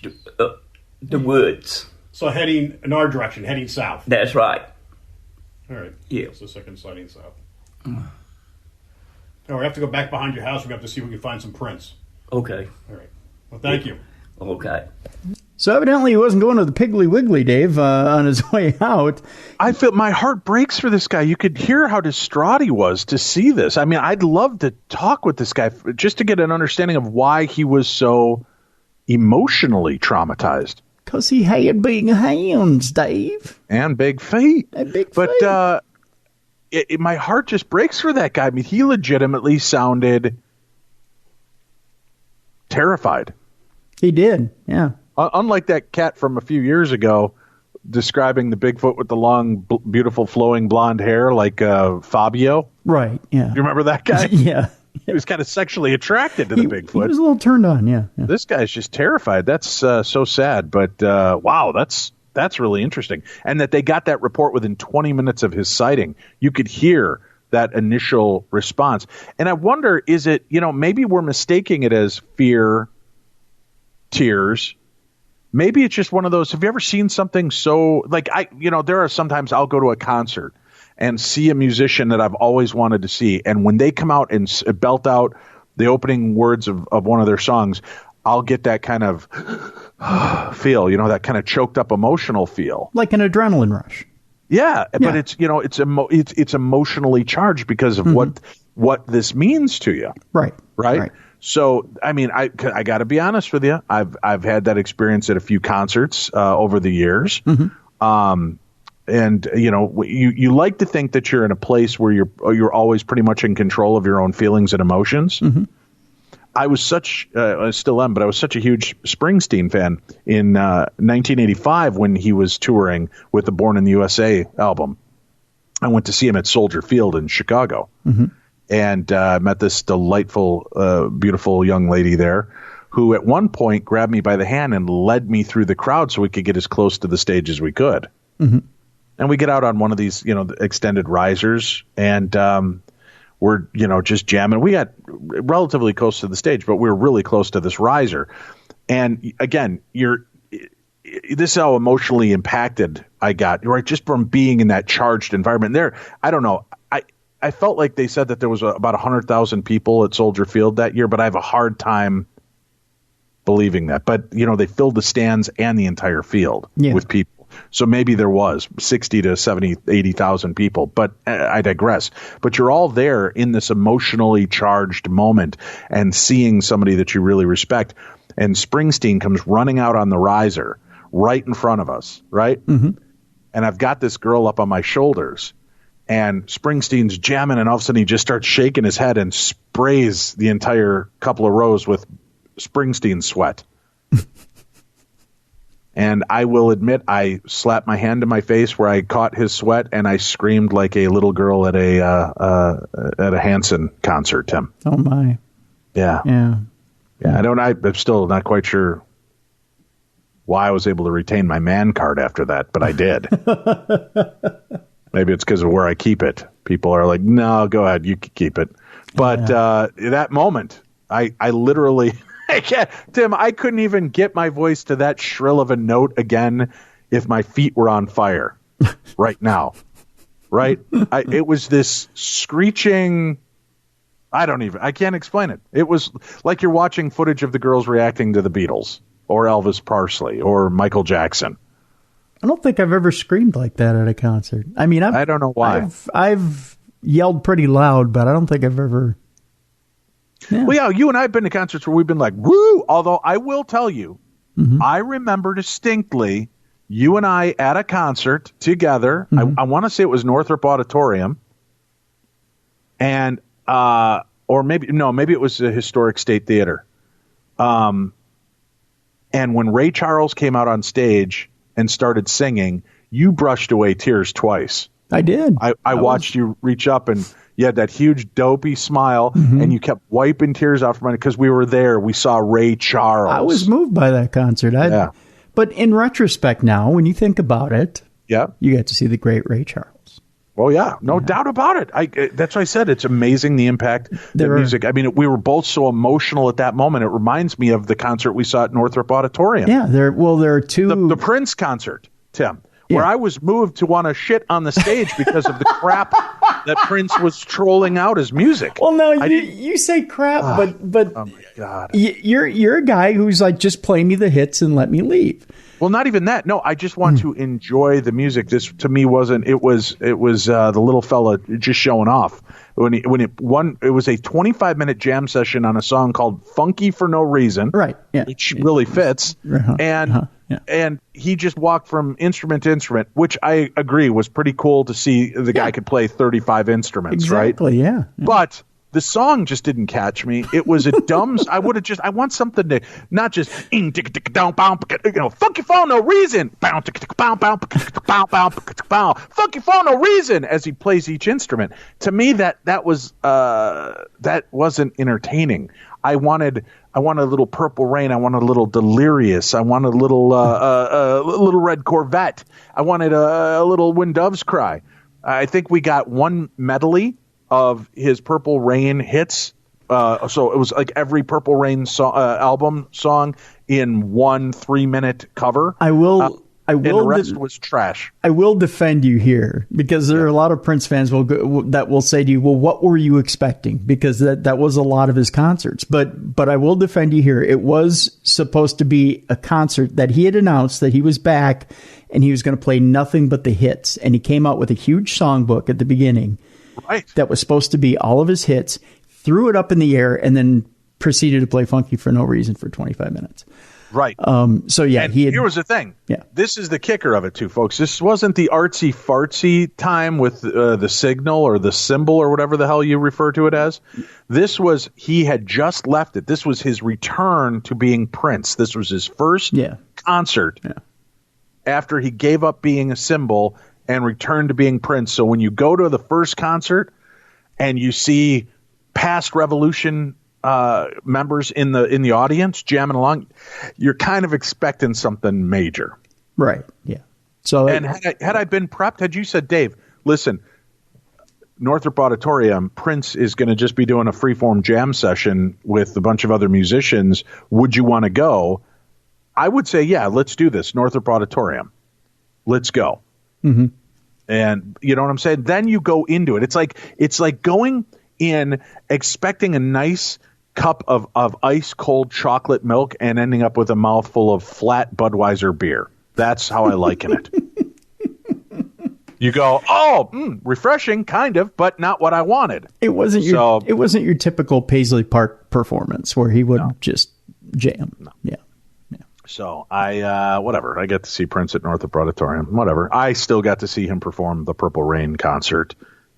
the woods. So heading in our direction, heading south. That's right. All right. Yeah. That's the second sighting south. Now we have to go back behind your house. We have to see if we can find some prints. Okay. All right. Well, thank you. Okay. So evidently he wasn't going to the Piggly Wiggly, Dave, on his way out. I feel my heart breaks for this guy. You could hear how distraught he was to see this. I mean, I'd love to talk with this guy just to get an understanding of why he was so emotionally traumatized. Because he had big hands, Dave. And big feet. And big but feet. My heart just breaks for that guy. I mean, he legitimately sounded terrified. He did, yeah. Unlike that cat from a few years ago describing the Bigfoot with the long, beautiful, flowing blonde hair like Fabio. Right, yeah. You remember that guy? Yeah. He was kind of sexually attracted to the Bigfoot. He was a little turned on, yeah. This guy's just terrified. That's so sad. But, wow, that's really interesting. And that they got that report within 20 minutes of his sighting. You could hear that initial response. And I wonder, is it, maybe we're mistaking it as fear, tears. Maybe it's just one of those. Have you ever seen something so like there are sometimes I'll go to a concert and see a musician that I've always wanted to see. And when they come out and belt out the opening words of one of their songs, I'll get that kind of feel, that kind of choked up emotional feel. Like an adrenaline rush. Yeah. But it's emotionally charged because of what this means to you. Right. So, I mean, I got to be honest with you. I've had that experience at a few concerts over the years. Mm-hmm. And you like to think that you're in a place where you're always pretty much in control of your own feelings and emotions. Mm-hmm. I still am, but I was such a huge Springsteen fan in 1985 when he was touring with the Born in the USA album. I went to see him at Soldier Field in Chicago. Mm-hmm. And met this delightful, beautiful young lady there who at one point grabbed me by the hand and led me through the crowd so we could get as close to the stage as we could. Mm-hmm. And we get out on one of these, extended risers, and we're, just jamming. We got relatively close to the stage, but we were really close to this riser. And again, this is how emotionally impacted I got, right? Just from being in that charged environment there. I don't know. I felt like they said that there was about 100,000 people at Soldier Field that year, but I have a hard time believing that. But, they filled the stands and the entire field with people. So maybe there was 60 to 70, 80,000 people, but I digress. But you're all there in this emotionally charged moment and seeing somebody that you really respect. And Springsteen comes running out on the riser right in front of us, right? Mm-hmm. And I've got this girl up on my shoulders. And Springsteen's jamming, and all of a sudden he just starts shaking his head and sprays the entire couple of rows with Springsteen sweat. And I will admit, I slapped my hand to my face where I caught his sweat, and I screamed like a little girl at a Hanson concert, Tim. Oh, my. Yeah. Yeah, I'm still not quite sure why I was able to retain my man card after that, but I did. Maybe it's because of where I keep it. People are like, no, go ahead, you can keep it. But that moment, I literally, Tim, I couldn't even get my voice to that shrill of a note again if my feet were on fire right now. Right? It was this screeching, I can't explain it. It was like you're watching footage of the girls reacting to the Beatles or Elvis Presley or Michael Jackson. I don't think I've ever screamed like that at a concert. I mean, I don't know why. I've yelled pretty loud, but I don't think I've ever. Yeah. Well, yeah, you and I have been to concerts where we've been like, woo! Although I will tell you, I remember distinctly you and I at a concert together. I want to say it was Northrop Auditorium. And, or maybe it was the Historic State Theater. And when Ray Charles came out on stage and started singing, you brushed away tears twice. I did. I watched you reach up and you had that huge dopey smile and you kept wiping tears off from it because we were there. We saw Ray Charles. I was moved by that concert. But in retrospect now, when you think about it, you got to see the great Ray Charles. Well, yeah, no doubt about it. That's why I said it's amazing the impact that music. I mean, we were both so emotional at that moment. It reminds me of the concert we saw at Northrop Auditorium. Yeah, there are two. The Prince concert, Tim, where I was moved to want to shit on the stage because of the crap that Prince was trolling out as music. Well, no, you say crap, but oh my God, you're a guy who's like, just play me the hits and let me leave. Well, not even that. No, I just want to enjoy the music. This to me wasn't. It was the little fella just showing off. It was a 25-minute jam session on a song called "Funky for No Reason," right? Yeah, which really fits. And he just walked from instrument to instrument, which I agree was pretty cool to see. The guy could play 35 instruments, exactly, right? Yeah. But the song just didn't catch me. It was a dumb. I want something to not just funky for no reason. Funky for no reason as he plays each instrument. To me, that wasn't entertaining. I wanted a little Purple Rain. I wanted a little Delirious. I wanted a little little Red Corvette. I wanted a little When Doves Cry. I think we got one medley of his Purple Rain hits. So it was like every Purple Rain album song in 1 3-minute cover. And the rest was trash. I will defend you here because there are a lot of Prince fans that will say to you, well, what were you expecting? Because that was a lot of his concerts. But I will defend you here. It was supposed to be a concert that he had announced that he was back and he was going to play nothing but the hits. And he came out with a huge songbook at the beginning. Right. That was supposed to be all of his hits, threw it up in the air, and then proceeded to play Funky for No Reason for 25 minutes. Right. So, yeah. Here was the thing. Yeah. This is the kicker of it, too, folks. This wasn't the artsy-fartsy time with the signal or the symbol or whatever the hell you refer to it as. This was, he had just left it. This was his return to being Prince. This was his first concert after he gave up being a symbol and returned to being Prince. So when you go to the first concert and you see past Revolution members in the audience jamming along, you're kind of expecting something major, right? Yeah. So, and had I been prepped, had you said, Dave, listen, Northrop Auditorium, Prince is going to just be doing a freeform jam session with a bunch of other musicians. Would you want to go? I would say, yeah, let's do this. Northrop Auditorium, let's go. Mm-hmm. And you know what I'm saying? Then you go into it. It's like going in expecting a nice cup of ice cold chocolate milk and ending up with a mouthful of flat Budweiser beer. That's how I liken it. You go, refreshing, kind of, but not what I wanted. It wasn't your typical Paisley Park performance where he would just jam. No. Yeah. So whatever. I get to see Prince at Northrop Auditorium. Whatever. I still got to see him perform the Purple Rain concert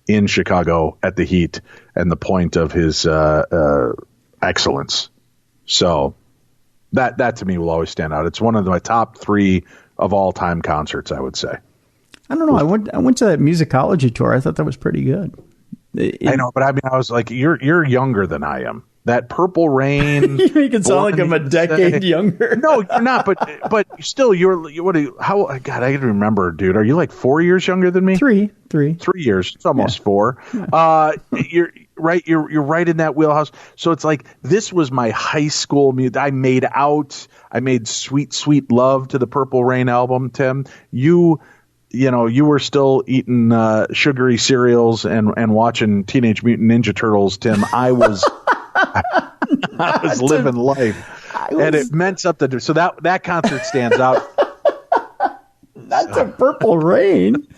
in Chicago at the Heat and the point of his excellence. So that to me will always stand out. It's one of my top 3 of all time concerts, I would say. I don't know. I went to that musicology tour. I thought that was pretty good. I know, but I mean, I was like, you're younger than I am. That Purple Rain. You make it sound like I'm a decade younger. No, you're not. But still, how? God, I can remember, dude. Are you like 4 years younger than me? 3 years. It's almost 4. You're right. You're right in that wheelhouse. So it's like this was my high school music. I made Sweet Sweet Love to the Purple Rain album. Tim, you were still eating sugary cereals and watching Teenage Mutant Ninja Turtles. Tim, I was living life, and it meant something. So that concert stands out. That's a Purple Rain.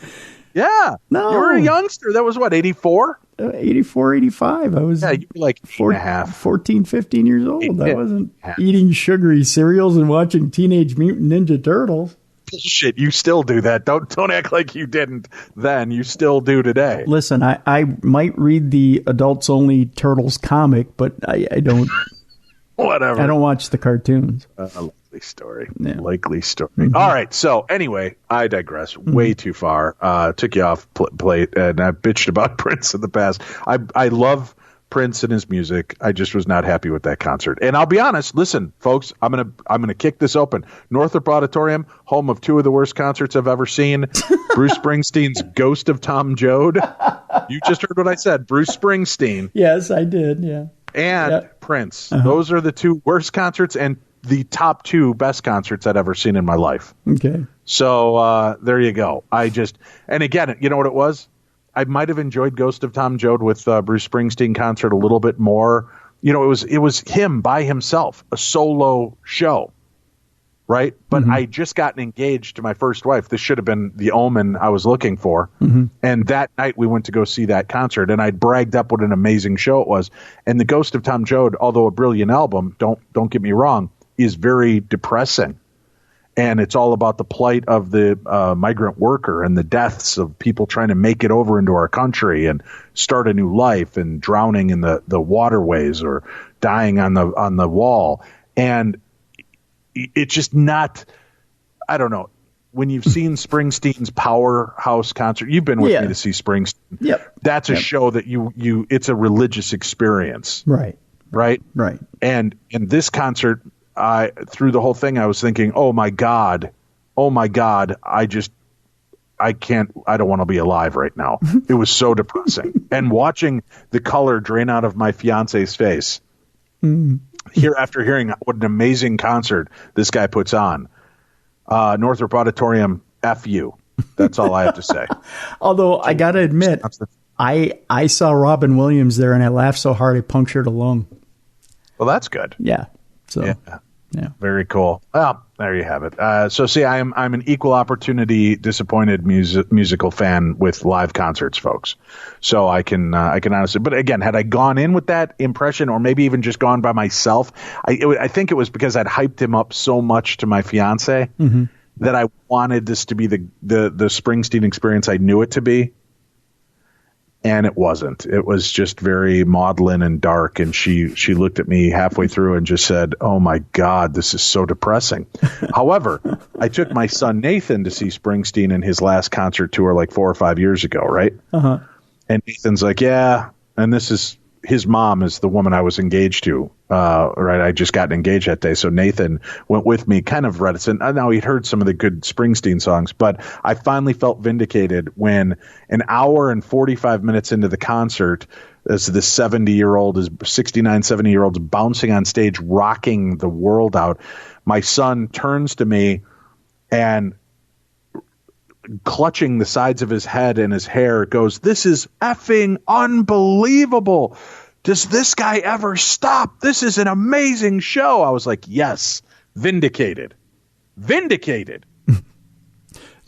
Yeah. No. You were a youngster. That was what, 84? 84, 85. I was you were like 14, 15 years old. I wasn't eating sugary cereals and watching Teenage Mutant Ninja Turtles. Bullshit. You still do that. Don't act like you didn't then. You still do today. Listen, I might read the adults-only Turtles comic, but I don't... Whatever. I don't watch the cartoons. Likely story. Yeah. Likely story. Mm-hmm. All right. So anyway, I digress. Way too far. Took you off plate, and I bitched about Prince in the past. I love Prince and his music. I just was not happy with that concert. And I'll be honest. Listen, folks, I'm gonna kick this open. Northrop Auditorium, home of 2 of the worst concerts I've ever seen. Bruce Springsteen's Ghost of Tom Joad. You just heard what I said. Bruce Springsteen. Yes, I did. Yeah. And Prince. Those are the 2 worst concerts and the top 2 best concerts I'd ever seen in my life. Okay. So there you go. And again, you know what it was? I might have enjoyed Ghost of Tom Joad with Bruce Springsteen concert a little bit more. It was him by himself, a solo show, right? But I just gotten engaged to my first wife. This should have been the omen I was looking for. And that night we went to go see that concert, and I bragged up what an amazing show it was. And the Ghost of Tom Joad, although a brilliant album, don't get me wrong, is very depressing. And it's all about the plight of the migrant worker and the deaths of people trying to make it over into our country and start a new life and drowning in the waterways or dying on the wall. And it's just not, I don't know. When you've seen Springsteen's Powerhouse concert, you've been with me to see Springsteen. Yep. That's a show that it's a religious experience. Right. And in this concert, through the whole thing, I was thinking, oh my God, I don't want to be alive right now. It was so depressing. And watching the color drain out of my fiance's face after hearing what an amazing concert this guy puts on. Northrop Auditorium, F you. That's all I have to say. Although I got to admit, I saw Robin Williams there and I laughed so hard I punctured a lung. Well, that's good. Yeah. So. Yeah. Very cool. Well, there you have it. So see, I'm an equal opportunity disappointed musical fan with live concerts, folks. So I can honestly, but again, had I gone in with that impression, or maybe even just gone by myself, I think it was because I'd hyped him up so much to my fiance that I wanted this to be the Springsteen experience I knew it to be. And it wasn't. It was just very maudlin and dark. And she looked at me halfway through and just said, "Oh my God, this is so depressing." However, I took my son Nathan to see Springsteen in his last concert tour like 4 or 5 years ago, right? And Nathan's like, "Yeah." And his mom is the woman I was engaged to, right? I just got engaged that day. So Nathan went with me, kind of reticent. Now he'd heard some of the good Springsteen songs, but I finally felt vindicated when an hour and 45 minutes into the concert, as the 69, 70-year-old's bouncing on stage, rocking the world out, my son turns to me and, clutching the sides of his head and his hair, goes, "This is effing unbelievable. Does this guy ever stop? This is an amazing show." I was like, yes, vindicated.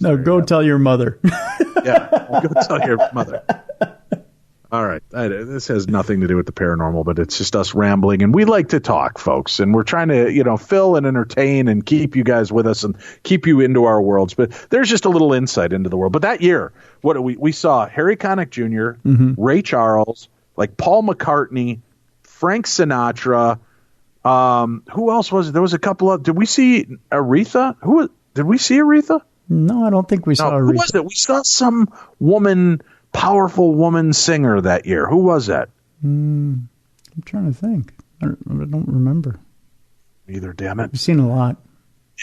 No, go tell your mother. Yeah, go tell your mother. All right. This has nothing to do with the paranormal, but it's just us rambling. And we like to talk, folks. And we're trying to, fill and entertain and keep you guys with us and keep you into our worlds. But there's just a little insight into the world. But that year, we saw Harry Connick Jr., Ray Charles, like Paul McCartney, Frank Sinatra. Who else was it? There was a couple of. Did we see Aretha? Did we see Aretha? No, I don't think we saw Aretha. Who was it? We saw some powerful woman singer that year. Who was that? I'm trying to think. I don't remember. Either, damn it. We've seen a lot.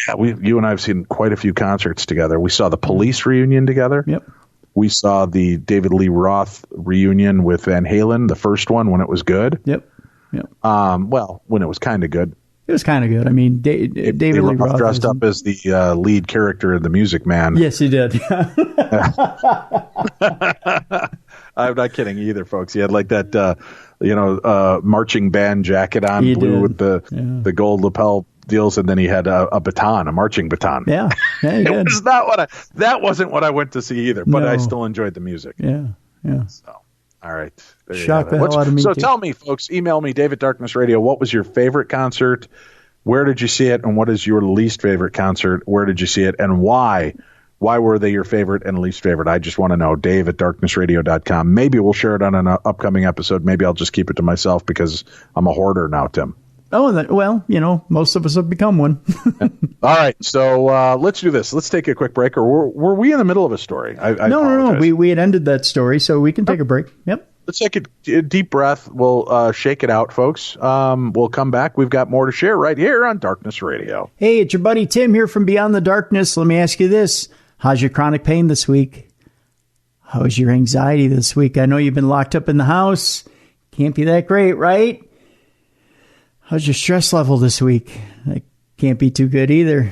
Yeah, you and I have seen quite a few concerts together. We saw the Police reunion together. Yep. We saw the David Lee Roth reunion with Van Halen, the first one when it was good. Yep. Well, when it was kind of good. It was kind of good. I mean, David Lee Roth dressed up as the lead character in The Music Man. Yes, he did. I'm not kidding either, folks. He had like that, marching band jacket on, He blue did. with the gold lapel deals, and then he had a baton, a marching baton. Yeah, he It did. was not that wasn't what I went to see either, but No. I still enjoyed the music. Yeah. So, all right. There you Shock have it. the hell out of me, So too. tell me, folks, email me, David Darkness Radio. What was your favorite concert? Where did you see it? And what is your least favorite concert? Where did you see it? And why? Why were they your favorite and least favorite? I just want to know. Dave at darknessradio.com. Maybe we'll share it on an upcoming episode. Maybe I'll just keep it to myself because I'm a hoarder now, Tim. Oh, well, most of us have become one. All right. So let's do this. Let's take a quick break. Or were we in the middle of a story? I No. apologize. We had ended that story, so we can take a break. Yep. Let's take a deep breath. We'll shake it out, folks. We'll come back. We've got more to share right here on Darkness Radio. Hey, it's your buddy Tim here from Beyond the Darkness. Let me ask you this. How's your chronic pain this week? How's your anxiety this week? I know you've been locked up in the house. Can't be that great, right? How's your stress level this week? That can't be too good either.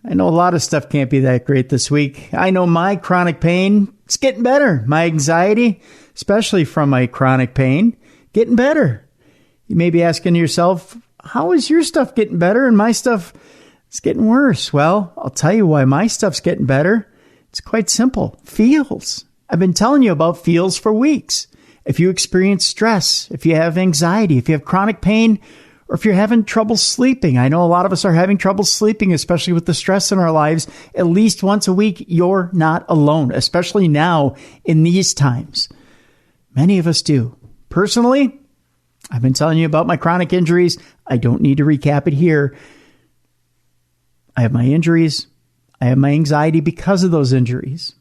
I know a lot of stuff can't be that great this week. I know my chronic pain, it's getting better. My anxiety, especially from my chronic pain, getting better. You may be asking yourself, how is your stuff getting better and my stuff is getting worse? Well, I'll tell you why my stuff's getting better. It's quite simple. Feels. I've been telling you about feels for weeks. If you experience stress, if you have anxiety, if you have chronic pain, or if you're having trouble sleeping, I know a lot of us are having trouble sleeping, especially with the stress in our lives, at least once a week, you're not alone, especially now in these times. Many of us do. Personally, I've been telling you about my chronic injuries. I don't need to recap it here. I have my injuries. I have my anxiety because of those injuries.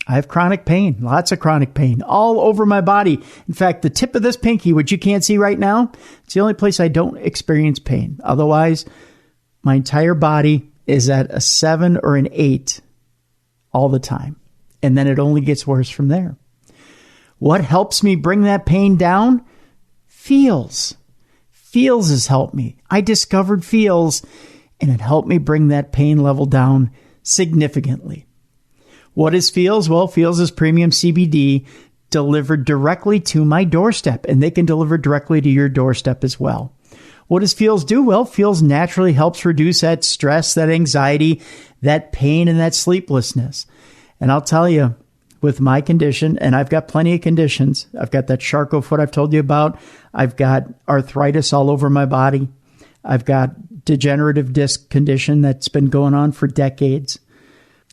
I have chronic pain, lots of chronic pain all over my body. In fact, the tip of this pinky, which you can't see right now, it's the only place I don't experience pain. Otherwise, my entire body is at a 7 or an 8 all the time. And then it only gets worse from there. What helps me bring that pain down? Feels. Feels has helped me. I discovered Feels, and it helped me bring that pain level down significantly. What is Feels? Well, Feels is premium CBD delivered directly to my doorstep, and they can deliver directly to your doorstep as well. What does Feels do? Well, Feels naturally helps reduce that stress, that anxiety, that pain, and that sleeplessness. And I'll tell you, with my condition, and I've got plenty of conditions. I've got that Charcot foot I've told you about. I've got arthritis all over my body. I've got degenerative disc condition that's been going on for decades.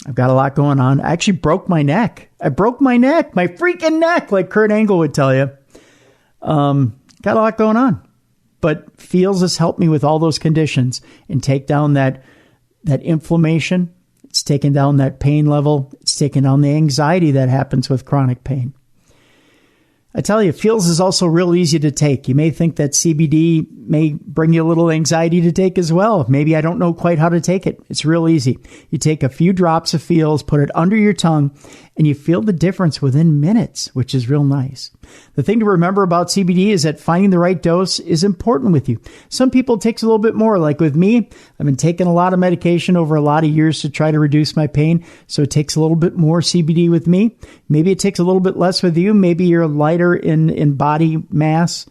I've got a lot going on. I actually broke my neck. I broke my neck, my freaking neck, like Kurt Angle would tell you. Got a lot going on. But Feels has helped me with all those conditions and take down that inflammation. It's taken down that pain level. It's taken down the anxiety that happens with chronic pain. I tell you, Feels is also real easy to take. You may think that CBD may bring you a little anxiety to take as well. Maybe I don't know quite how to take it. It's real easy. You take a few drops of Feels, put it under your tongue, and you feel the difference within minutes, which is real nice. The thing to remember about CBD is that finding the right dose is important with you. Some people it takes a little bit more. Like with me, I've been taking a lot of medication over a lot of years to try to reduce my pain, so it takes a little bit more CBD with me. Maybe it takes a little bit less with you. Maybe you're lighter in body mass,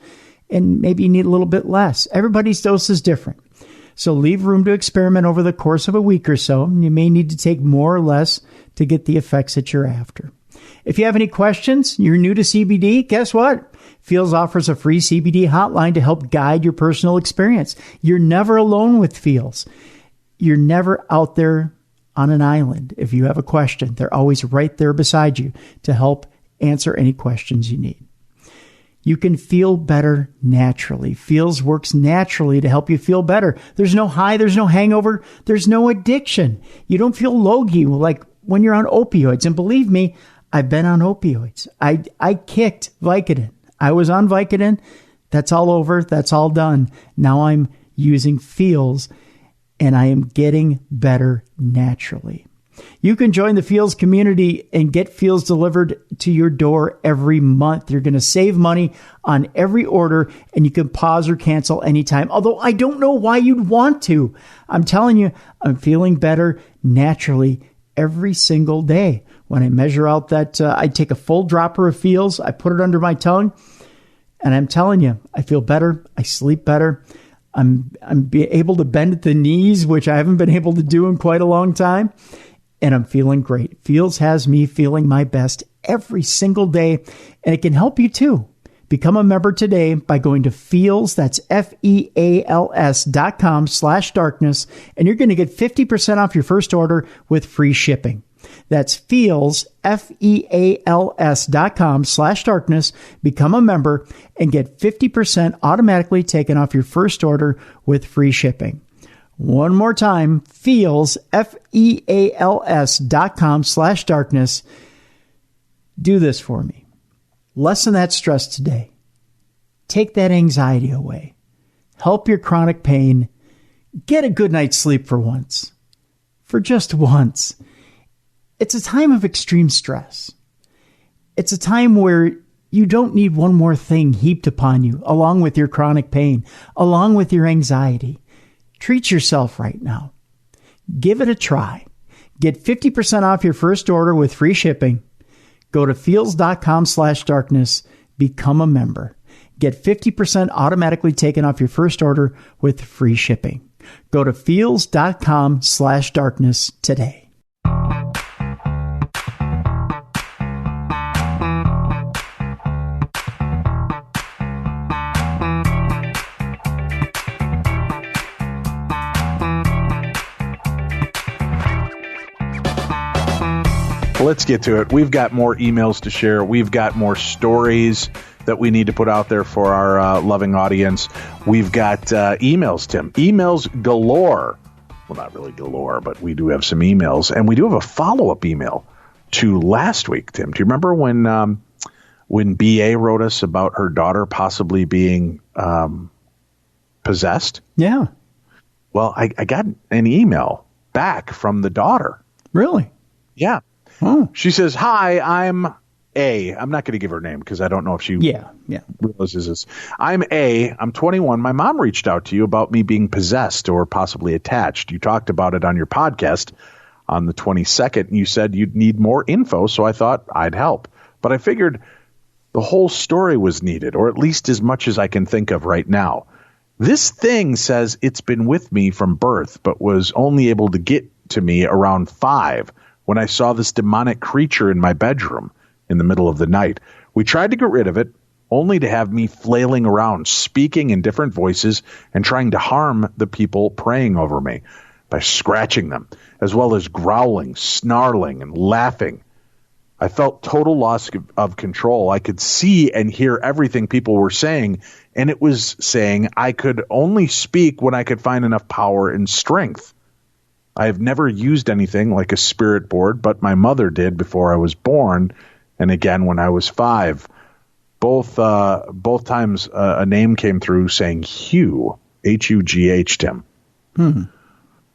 and maybe you need a little bit less. Everybody's dose is different. So leave room to experiment over the course of a week or so. You may need to take more or less to get the effects that you're after. If you have any questions, you're new to CBD, guess what? Feels offers a free CBD hotline to help guide your personal experience. You're never alone with Feels. You're never out there on an island. If you have a question, they're always right there beside you to help answer any questions you need. You can feel better naturally. Feels works naturally to help you feel better. There's no high, there's no hangover, there's no addiction. You don't feel logy like when you're on opioids. And believe me, I've been on opioids. I kicked Vicodin. I was on Vicodin. That's all over. That's all done. Now I'm using Feels, and I am getting better naturally. You can join the Feels community and get Feels delivered to your door every month. You're going to save money on every order, and you can pause or cancel anytime. Although I don't know why you'd want to. I'm telling you, I'm feeling better naturally every single day. When I measure out that, I take a full dropper of Feels, I put it under my tongue, and I'm telling you, I feel better. I sleep better. I'm able to bend at the knees, which I haven't been able to do in quite a long time. And I'm feeling great. Feels has me feeling my best every single day. And it can help you too. Become a member today by going to Feels, that's FEALS.com/darkness. And you're going to get 50% off your first order with free shipping. That's Feels, FEALS.com/darkness. Become a member and get 50% automatically taken off your first order with free shipping. One more time, Feels, FEALS.com/darkness. Do this for me. Lessen that stress today. Take that anxiety away. Help your chronic pain. Get a good night's sleep for once. For just once. It's a time of extreme stress. It's a time where you don't need one more thing heaped upon you, along with your chronic pain, along with your anxiety. Treat yourself right now. Give it a try. Get 50% off your first order with free shipping. Go to feels.com/darkness. Become a member. Get 50% automatically taken off your first order with free shipping. Go to feels.com/darkness today. Let's get to it. We've got more emails to share. We've got more stories that we need to put out there for our loving audience. We've got emails, Tim. Emails galore. Well, not really galore, but we do have some emails. And we do have a follow-up email to last week, Tim. Do you remember when B.A. wrote us about her daughter possibly being possessed? Yeah. Well, I got an email back from the daughter. Really? Yeah. Oh. She says, "Hi, I'm A." I'm not going to give her name because I don't know if she realizes this. "I'm A. I'm 21. My mom reached out to you about me being possessed or possibly attached. You talked about it on your podcast on the 22nd, and you said you'd need more info, so I thought I'd help. But I figured the whole story was needed, or at least as much as I can think of right now. This thing says it's been with me from birth, but was only able to get to me around 5 when I saw this demonic creature in my bedroom in the middle of the night. We tried to get rid of it, only to have me flailing around, speaking in different voices and trying to harm the people praying over me by scratching them, as well as growling, snarling, and laughing. I felt total loss of control. I could see and hear everything people were saying, and it was saying I could only speak when I could find enough power and strength. I have never used anything like a spirit board, but my mother did before I was born, and again when I was 5. Both times a name came through saying Hugh, H-U-G-H, Tim.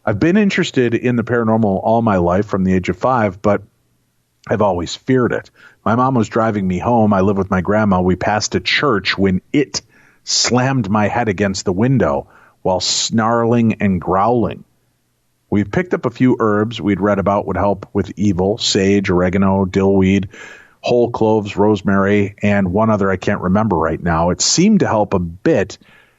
I've been interested in the paranormal all my life from the age of 5, but I've always feared it. My mom was driving me home. I live with my grandma. We passed a church when it slammed my head against the window while snarling and growling. We've picked up a few herbs we'd read about would help with evil: sage, oregano, dillweed, whole cloves, rosemary, and one other I can't remember right now. It seemed to help a bit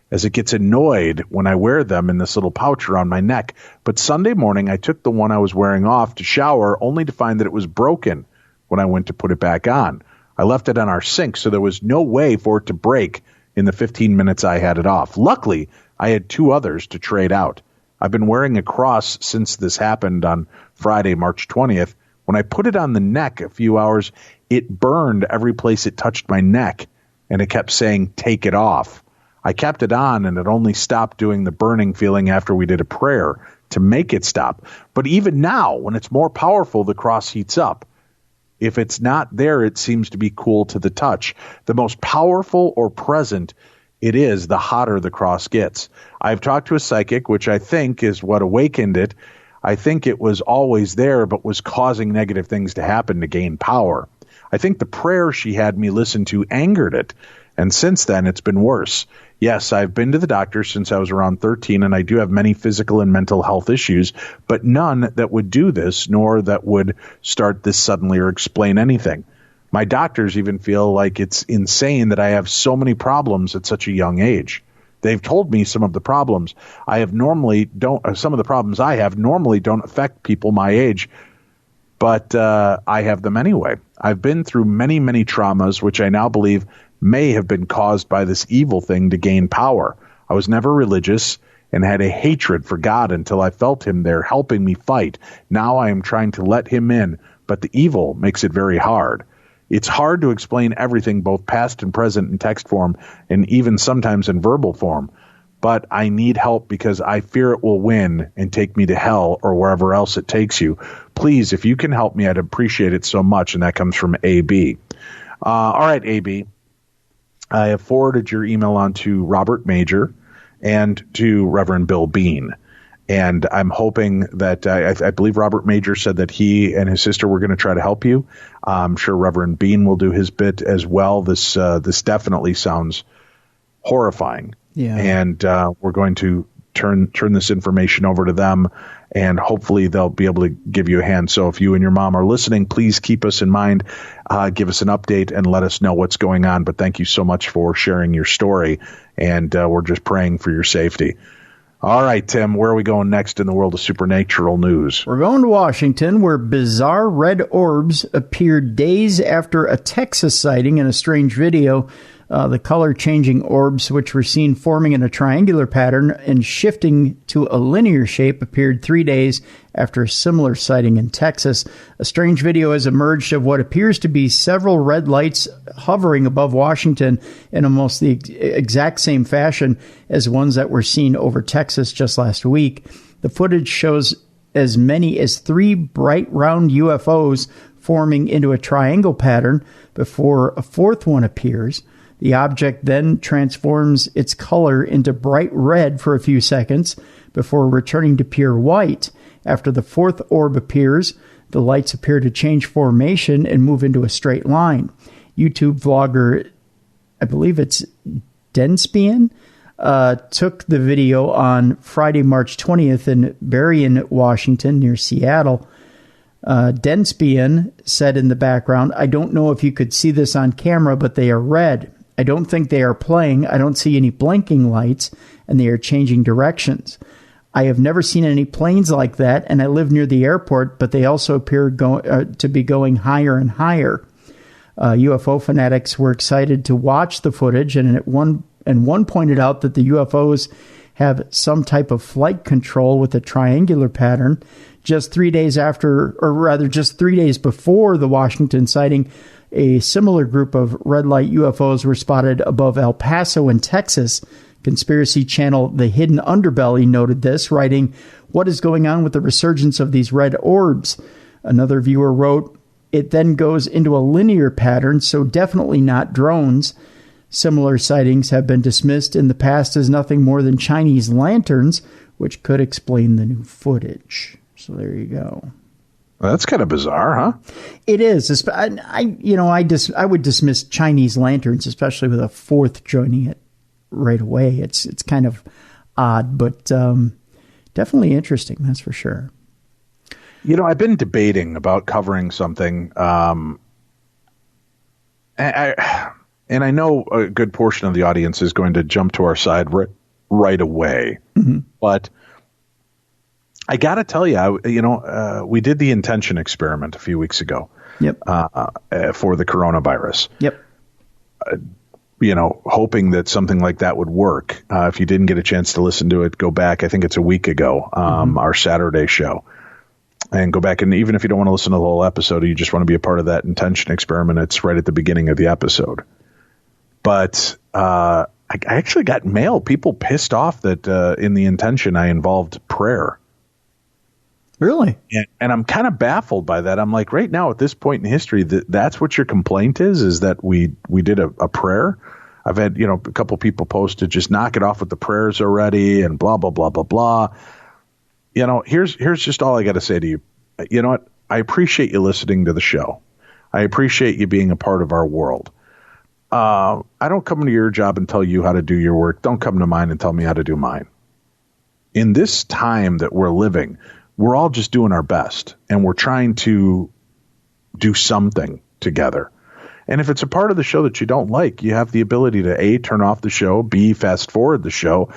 as it gets annoyed when I wear them in this little pouch around my neck. But Sunday morning, I took the one I was wearing off to shower, only to find that it was broken when I went to put it back on. I left it on our sink, so there was no way for it to break in the 15 minutes I had it off. Luckily, I had 2 others to trade out. I've been wearing a cross since this happened on Friday, March 20th. When I put it on the neck a few hours, it burned every place it touched my neck, and it kept saying, "Take it off." I kept it on, and it only stopped doing the burning feeling after we did a prayer to make it stop. But even now, when it's more powerful, the cross heats up. If it's not there, it seems to be cool to the touch. The most powerful or present it is, the hotter the cross gets. I've talked to a psychic, which I think is what awakened it. I think it was always there, but was causing negative things to happen to gain power. I think the prayer she had me listen to angered it. And since then, it's been worse. Yes, I've been to the doctor since I was around 13, and I do have many physical and mental health issues, but none that would do this, nor that would start this suddenly or explain anything. My doctors even feel like it's insane that I have so many problems at such a young age. They've told me some of the problems I have normally don't, some of the problems I have normally don't affect people my age, but I have them anyway. I've been through many, many traumas, which I now believe may have been caused by this evil thing to gain power. I was never religious and had a hatred for God until I felt him there helping me fight. Now I am trying to let him in, but the evil makes it very hard. It's hard to explain everything, both past and present, in text form, and even sometimes in verbal form. But I need help because I fear it will win and take me to hell or wherever else it takes you. Please, if you can help me, I'd appreciate it so much. And that comes from AB. All right, AB. I have forwarded your email on to Robert Major and to Reverend Bill Bean. And I'm hoping that I believe Robert Major said that he and his sister were going to try to help you. I'm sure Reverend Bean will do his bit as well. This definitely sounds horrifying. Yeah. And we're going to turn this information over to them, and hopefully they'll be able to give you a hand. So if you and your mom are listening, please keep us in mind, give us an update, and let us know what's going on. But thank you so much for sharing your story, and we're just praying for your safety. All right, Tim, where are we going next in the world of supernatural news? We're going to Washington, where bizarre red orbs appeared days after a Texas sighting in a strange video. The color-changing orbs, which were seen forming in a triangular pattern and shifting to a linear shape, appeared 3 days after a similar sighting in Texas. A strange video has emerged of what appears to be several red lights hovering above Washington in almost the exact same fashion as ones that were seen over Texas just last week. The footage shows as many as 3 bright round UFOs forming into a triangle pattern before a fourth one appears. The object then transforms its color into bright red for a few seconds before returning to pure white. After the fourth orb appears, the lights appear to change formation and move into a straight line. YouTube vlogger, I believe it's Denspian, took the video on Friday, March 20th in Berrien, Washington, near Seattle. Denspian said in the background, "I don't know if you could see this on camera, but they are red. I don't think they are playing. I don't see any blinking lights, and they are changing directions. I have never seen any planes like that, and I live near the airport, but they also appear to be going higher and higher." UFO fanatics were excited to watch the footage, and one pointed out that the UFOs have some type of flight control with a triangular pattern. Just 3 days before the Washington sighting, a similar group of red light UFOs were spotted above El Paso in Texas. Conspiracy channel The Hidden Underbelly noted this, writing, "What is going on with the resurgence of these red orbs?" Another viewer wrote, "It then goes into a linear pattern, so definitely not drones." Similar sightings have been dismissed in the past as nothing more than Chinese lanterns, which could explain the new footage. So there you go. Well, that's kind of bizarre, huh? It is. I would dismiss Chinese lanterns, especially with a fourth joining it right away. It's kind of odd, but definitely interesting. That's for sure. You know, I've been debating about covering something, and I know a good portion of the audience is going to jump to our side right away, but I got to tell you, we did the intention experiment a few weeks ago. Yep. For the coronavirus. Yep. Hoping that something like that would work. If you didn't get a chance to listen to it, go back. I think it's a week ago, our Saturday show. And go back, and even if you don't want to listen to the whole episode, or you just want to be a part of that intention experiment, it's right at the beginning of the episode. But I actually got mail, people pissed off that in the intention I involved prayer. Really? And I'm kind of baffled by that. I'm like, right now at this point in history, that's what your complaint is that we did a prayer. I've had, a couple people posted, just knock it off with the prayers already and blah, blah, blah, blah, blah. Here's just all I got to say to you. You know what? I appreciate you listening to the show. I appreciate you being a part of our world. I don't come to your job and tell you how to do your work. Don't come to mine and tell me how to do mine. In this time that we're living, we're all just doing our best, and we're trying to do something together. And if it's a part of the show that you don't like, you have the ability to A, turn off the show, B, fast forward the show,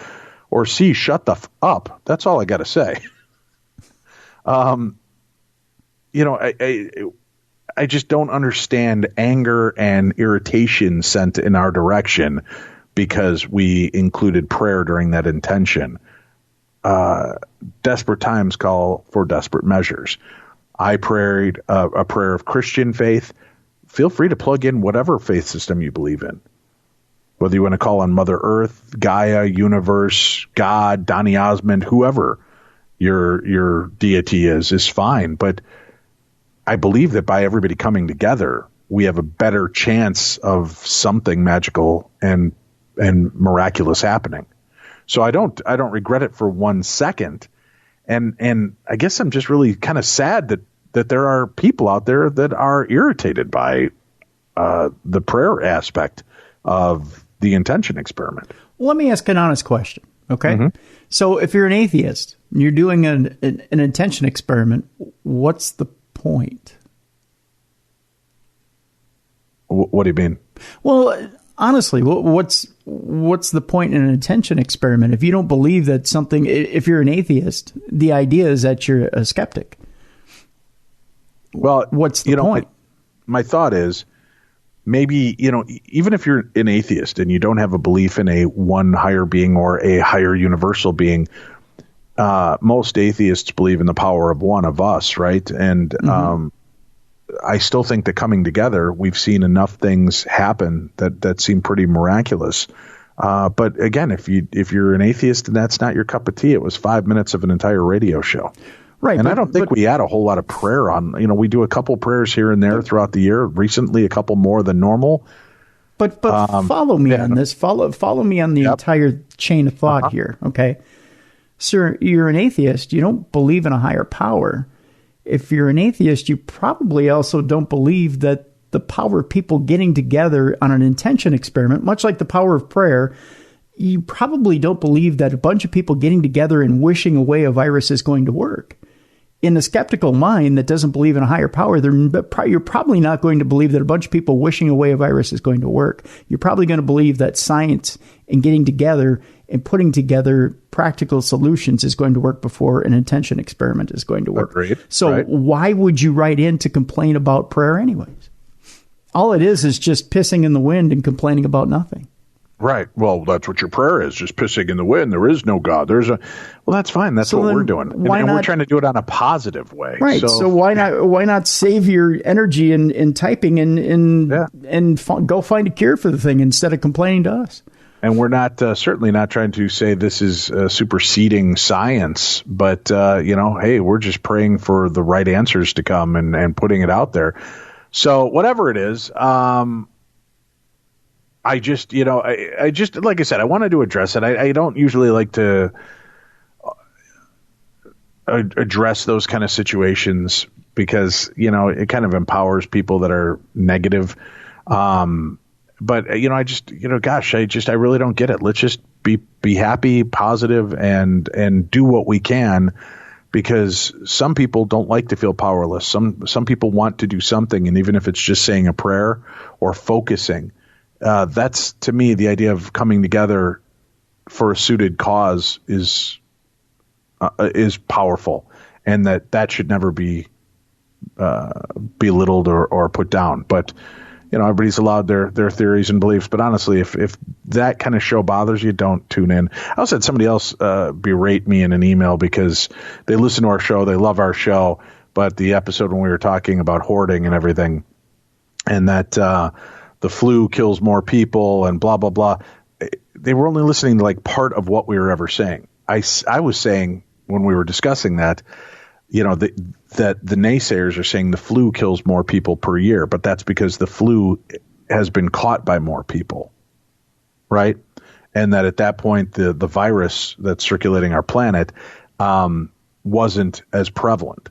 or C, shut the up. That's all I got to say. I just don't understand anger and irritation sent in our direction because we included prayer during that intention. Desperate times call for desperate measures. I prayed a prayer of Christian faith. Feel free to plug in whatever faith system you believe in. Whether you want to call on Mother Earth, Gaia, Universe, God, Donny Osmond, whoever your deity is fine. But I believe that by everybody coming together, we have a better chance of something magical and miraculous happening. So I don't regret it for 1 second. And I guess I'm just really kind of sad that there are people out there that are irritated by the prayer aspect of the intention experiment. Well, let me ask an honest question, okay? Mm-hmm. So if you're an atheist, you're doing an intention experiment, what's the point? What do you mean? Well, honestly, what's the point in an intention experiment if you don't believe that something? If you're an atheist, the idea is that you're a skeptic. Well, what's the point? My thought is maybe, even if you're an atheist and you don't have a belief in a one higher being or a higher universal being, most atheists believe in the power of one of us, right? And I still think that coming together, we've seen enough things happen that seem pretty miraculous. But again, if you're an atheist and that's not your cup of tea, it was 5 minutes of an entire radio show. Right. And I don't think we add a whole lot of prayer on. We do a couple prayers here and there throughout the year. Recently, a couple more than normal. But follow me on this. Follow me on the entire chain of thought here. Okay. Sir, you're an atheist. You don't believe in a higher power. If you're an atheist, you probably also don't believe that the power of people getting together on an intention experiment, much like the power of prayer, you probably don't believe that a bunch of people getting together and wishing away a virus is going to work. In a skeptical mind that doesn't believe in a higher power, you're probably not going to believe that a bunch of people wishing away a virus is going to work. You're probably going to believe that science and getting together and putting together practical solutions is going to work before an intention experiment is going to work. Agreed. So why would you write in to complain about prayer anyways? All it is just pissing in the wind and complaining about nothing. Right. Well, that's what your prayer is, just pissing in the wind. There is no God. Well, that's fine. That's what we're doing. And we're trying to do it on a positive way. Right. So why not save your energy in typing and go find a cure for the thing instead of complaining to us? And we're not certainly not trying to say this is superseding science, but hey, we're just praying for the right answers to come and putting it out there. So whatever it is, I just like I said, I wanted to address it. I don't usually like to address those kind of situations because it kind of empowers people that are negative. But I just I really don't get it. Let's just be happy, positive, and do what we can, because some people don't like to feel powerless. Some people want to do something, and even if it's just saying a prayer or focusing, that's to me the idea of coming together for a suited cause is powerful, and that should never be belittled or put down. But everybody's allowed their theories and beliefs. But honestly, if that kind of show bothers you, don't tune in. I also had somebody else berate me in an email because they listen to our show, they love our show, but the episode when we were talking about hoarding and everything, and that the flu kills more people and blah, blah, blah, they were only listening to like part of what we were ever saying. I was saying when we were discussing that, that the naysayers are saying the flu kills more people per year, but that's because the flu has been caught by more people. right? And that at that point, the virus that's circulating our planet wasn't as prevalent.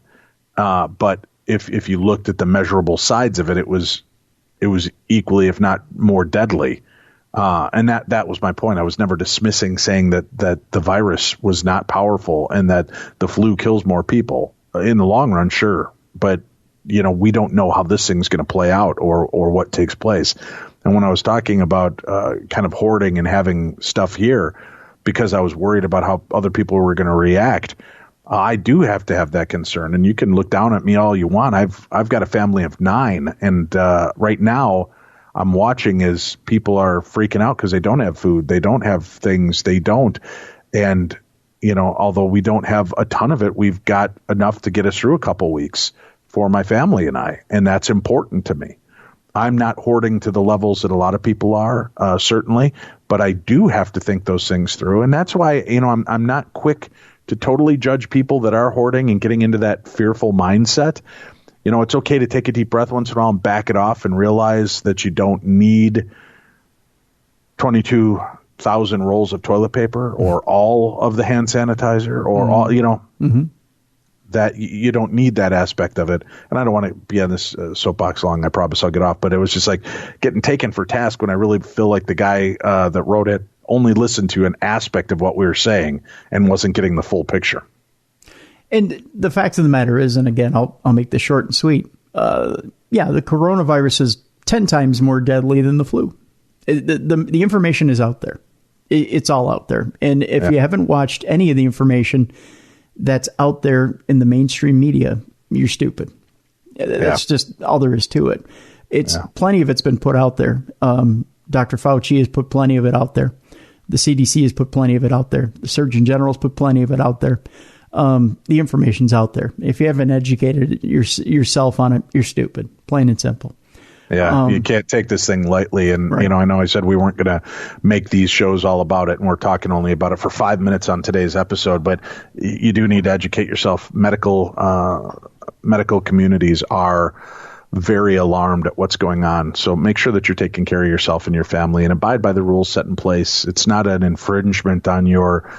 But if you looked at the measurable sides of it, it was equally, if not more deadly. And that was my point. I was never dismissing saying that the virus was not powerful and that the flu kills more people in the long run. Sure. But, we don't know how this thing's going to play out or what takes place. And when I was talking about kind of hoarding and having stuff here because I was worried about how other people were going to react, I do have to have that concern. And you can look down at me all you want. I've got a family of 9. And right now I'm watching as people are freaking out because they don't have food. They don't have things. They don't. And, although we don't have a ton of it, we've got enough to get us through a couple weeks for my family and I. And that's important to me. I'm not hoarding to the levels that a lot of people are, certainly, but I do have to think those things through. And that's why, I'm not quick to totally judge people that are hoarding and getting into that fearful mindset. It's okay to take a deep breath once in a while and back it off and realize that you don't need 22,000 rolls of toilet paper or all of the hand sanitizer or all, that you don't need that aspect of it. And I don't want to be on this soapbox long. I promise I'll get off. But it was just like getting taken for task when I really feel like the guy that wrote it only listened to an aspect of what we were saying and wasn't getting the full picture. And the fact of the matter is, and again, I'll make this short and sweet. The coronavirus is 10 times more deadly than the flu. The information is out there. It's all out there. And if you haven't watched any of the information that's out there in the mainstream media, you're stupid. That's just all there is to it. Plenty of it's been put out there. Dr. Fauci has put plenty of it out there. The CDC has put plenty of it out there. The Surgeon General's put plenty of it out there. The information's out there. If you haven't educated yourself on it, you're stupid. Plain and simple. Yeah, you can't take this thing lightly. And, I know I said we weren't going to make these shows all about it, and we're talking only about it for 5 minutes on today's episode. But you do need to educate yourself. Medical communities are very alarmed at what's going on. So make sure that you're taking care of yourself and your family and abide by the rules set in place. It's not an infringement on your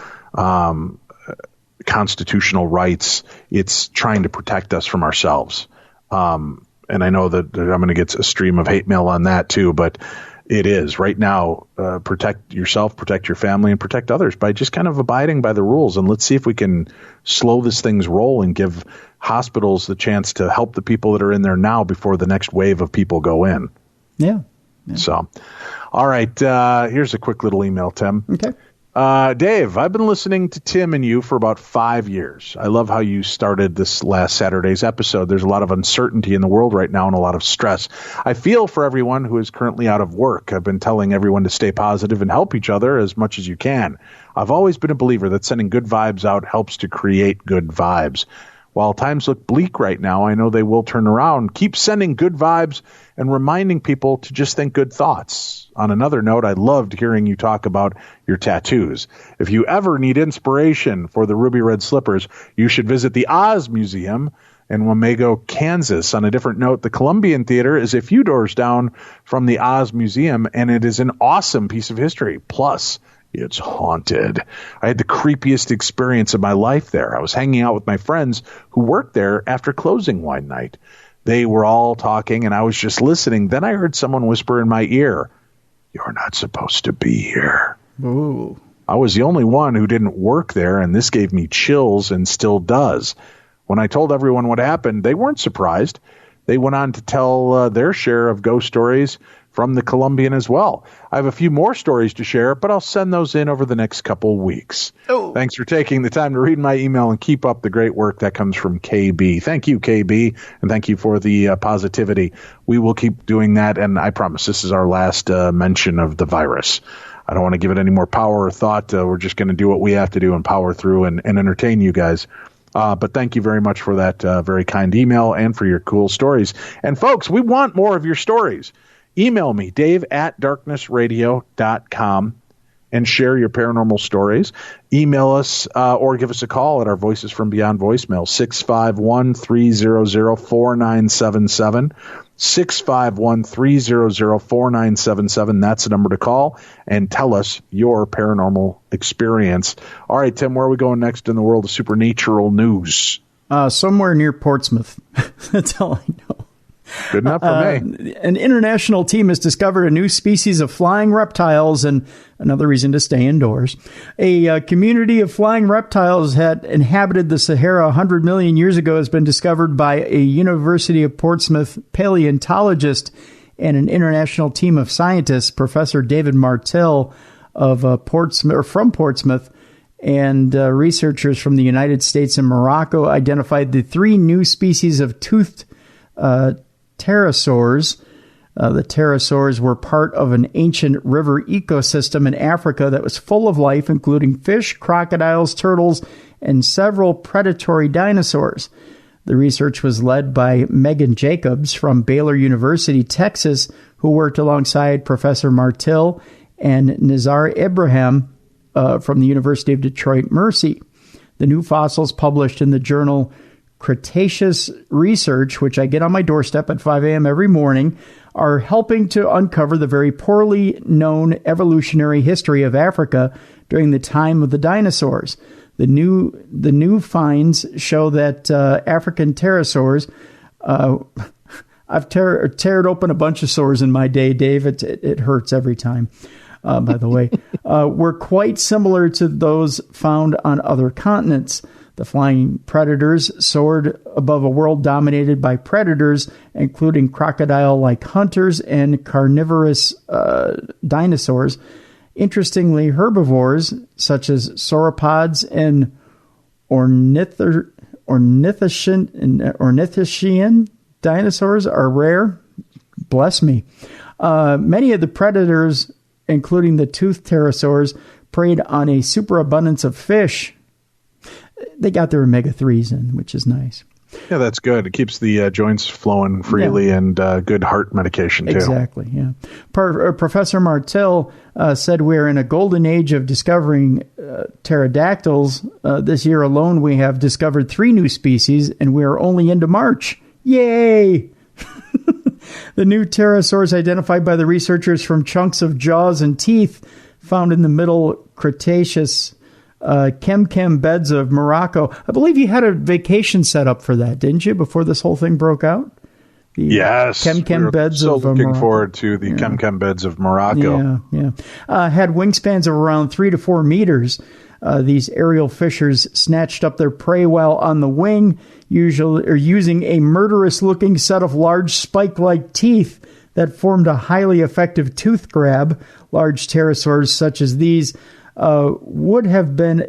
constitutional rights. It's trying to protect us from ourselves. And I know that I'm going to get a stream of hate mail on that too, but it is right now. Protect yourself, protect your family, and protect others by just kind of abiding by the rules. And let's see if we can slow this thing's roll and give hospitals the chance to help the people that are in there now before the next wave of people go in. Yeah. So, all right. Here's a quick little email, Tim. Okay. Dave, I've been listening to Tim and you for about 5 years. I love how you started this last Saturday's episode. There's a lot of uncertainty in the world right now and a lot of stress. I feel for everyone who is currently out of work. I've been telling everyone to stay positive and help each other as much as you can. I've always been a believer that sending good vibes out helps to create good vibes. While times look bleak right now, I know they will turn around. Keep sending good vibes and reminding people to just think good thoughts. On another note, I loved hearing you talk about your tattoos. If you ever need inspiration for the Ruby Red Slippers, you should visit the Oz Museum in Wamego, Kansas. On a different note, the Columbian Theater is a few doors down from the Oz Museum, and it is an awesome piece of history. Plus, it's haunted. I had the creepiest experience of my life there. I was hanging out with my friends who worked there after closing one night. They were all talking, and I was just listening. Then I heard someone whisper in my ear, "You're not supposed to be here." Ooh. I was the only one who didn't work there, and this gave me chills and still does. When I told everyone what happened, they weren't surprised. They went on to tell their share of ghost stories from the Columbian as well. I have a few more stories to share, but I'll send those in over the next couple weeks. Oh. Thanks for taking the time to read my email and keep up the great work. That comes from KB. Thank you, KB, and thank you for the positivity. We will keep doing that, and I promise this is our last mention of the virus. I don't want to give it any more power or thought. We're just going to do what we have to do and power through and entertain you guys. But thank you very much for that very kind email and for your cool stories. And folks, we want more of your stories. Email me, dave@darknessradio.com, and share your paranormal stories. Email us or give us a call at our Voices from Beyond voicemail, 651-300-4977. 651-300-4977. That's the number to call and tell us your paranormal experience. All right, Tim, where are we going next in the world of supernatural news? Somewhere near Portsmouth. That's all I know. Good enough for me. An international team has discovered a new species of flying reptiles, and another reason to stay indoors. A community of flying reptiles had inhabited the Sahara 100 million years ago has been discovered by a University of Portsmouth paleontologist and an international team of scientists. Professor David Martell of from Portsmouth and researchers from the United States and Morocco identified the 3 new species of toothed pterosaurs. The pterosaurs were part of an ancient river ecosystem in Africa that was full of life, including fish, crocodiles, turtles, and several predatory dinosaurs. The research was led by Megan Jacobs from Baylor University, Texas, who worked alongside Professor Martell and Nizar Ibrahim from the University of Detroit Mercy. The new fossils published in the journal Cretaceous Research, which I get on my doorstep at 5 a.m. every morning, are helping to uncover the very poorly known evolutionary history of Africa during the time of the dinosaurs. The new finds show that African pterosaurs, I've teared open a bunch of sores in my day, Dave. It hurts every time, by the way, were quite similar to those found on other continents. The flying predators soared above a world dominated by predators, including crocodile-like hunters and carnivorous dinosaurs. Interestingly, herbivores such as sauropods and ornithischian dinosaurs are rare. Bless me. Many of the predators, including the toothed pterosaurs, preyed on a superabundance of fish. They got their omega-3s in, which is nice. Yeah, that's good. It keeps the joints flowing freely and good heart medication, too. Exactly, yeah. Professor Martell said we're in a golden age of discovering pterodactyls. This year alone, we have discovered 3 new species, and we are only into March. Yay! The new pterosaurs identified by the researchers from chunks of jaws and teeth found in the Middle Cretaceous Kem beds of Morocco. I believe you had a vacation set up for that, didn't you, before this whole thing broke out? Yes. Kem beds so of looking Morocco. Forward to the Kem beds of Morocco. Yeah. Had wingspans of around 3 to 4 meters. These aerial fishers snatched up their prey while on the wing, using a murderous-looking set of large spike-like teeth that formed a highly effective tooth grab. Large pterosaurs such as these would have been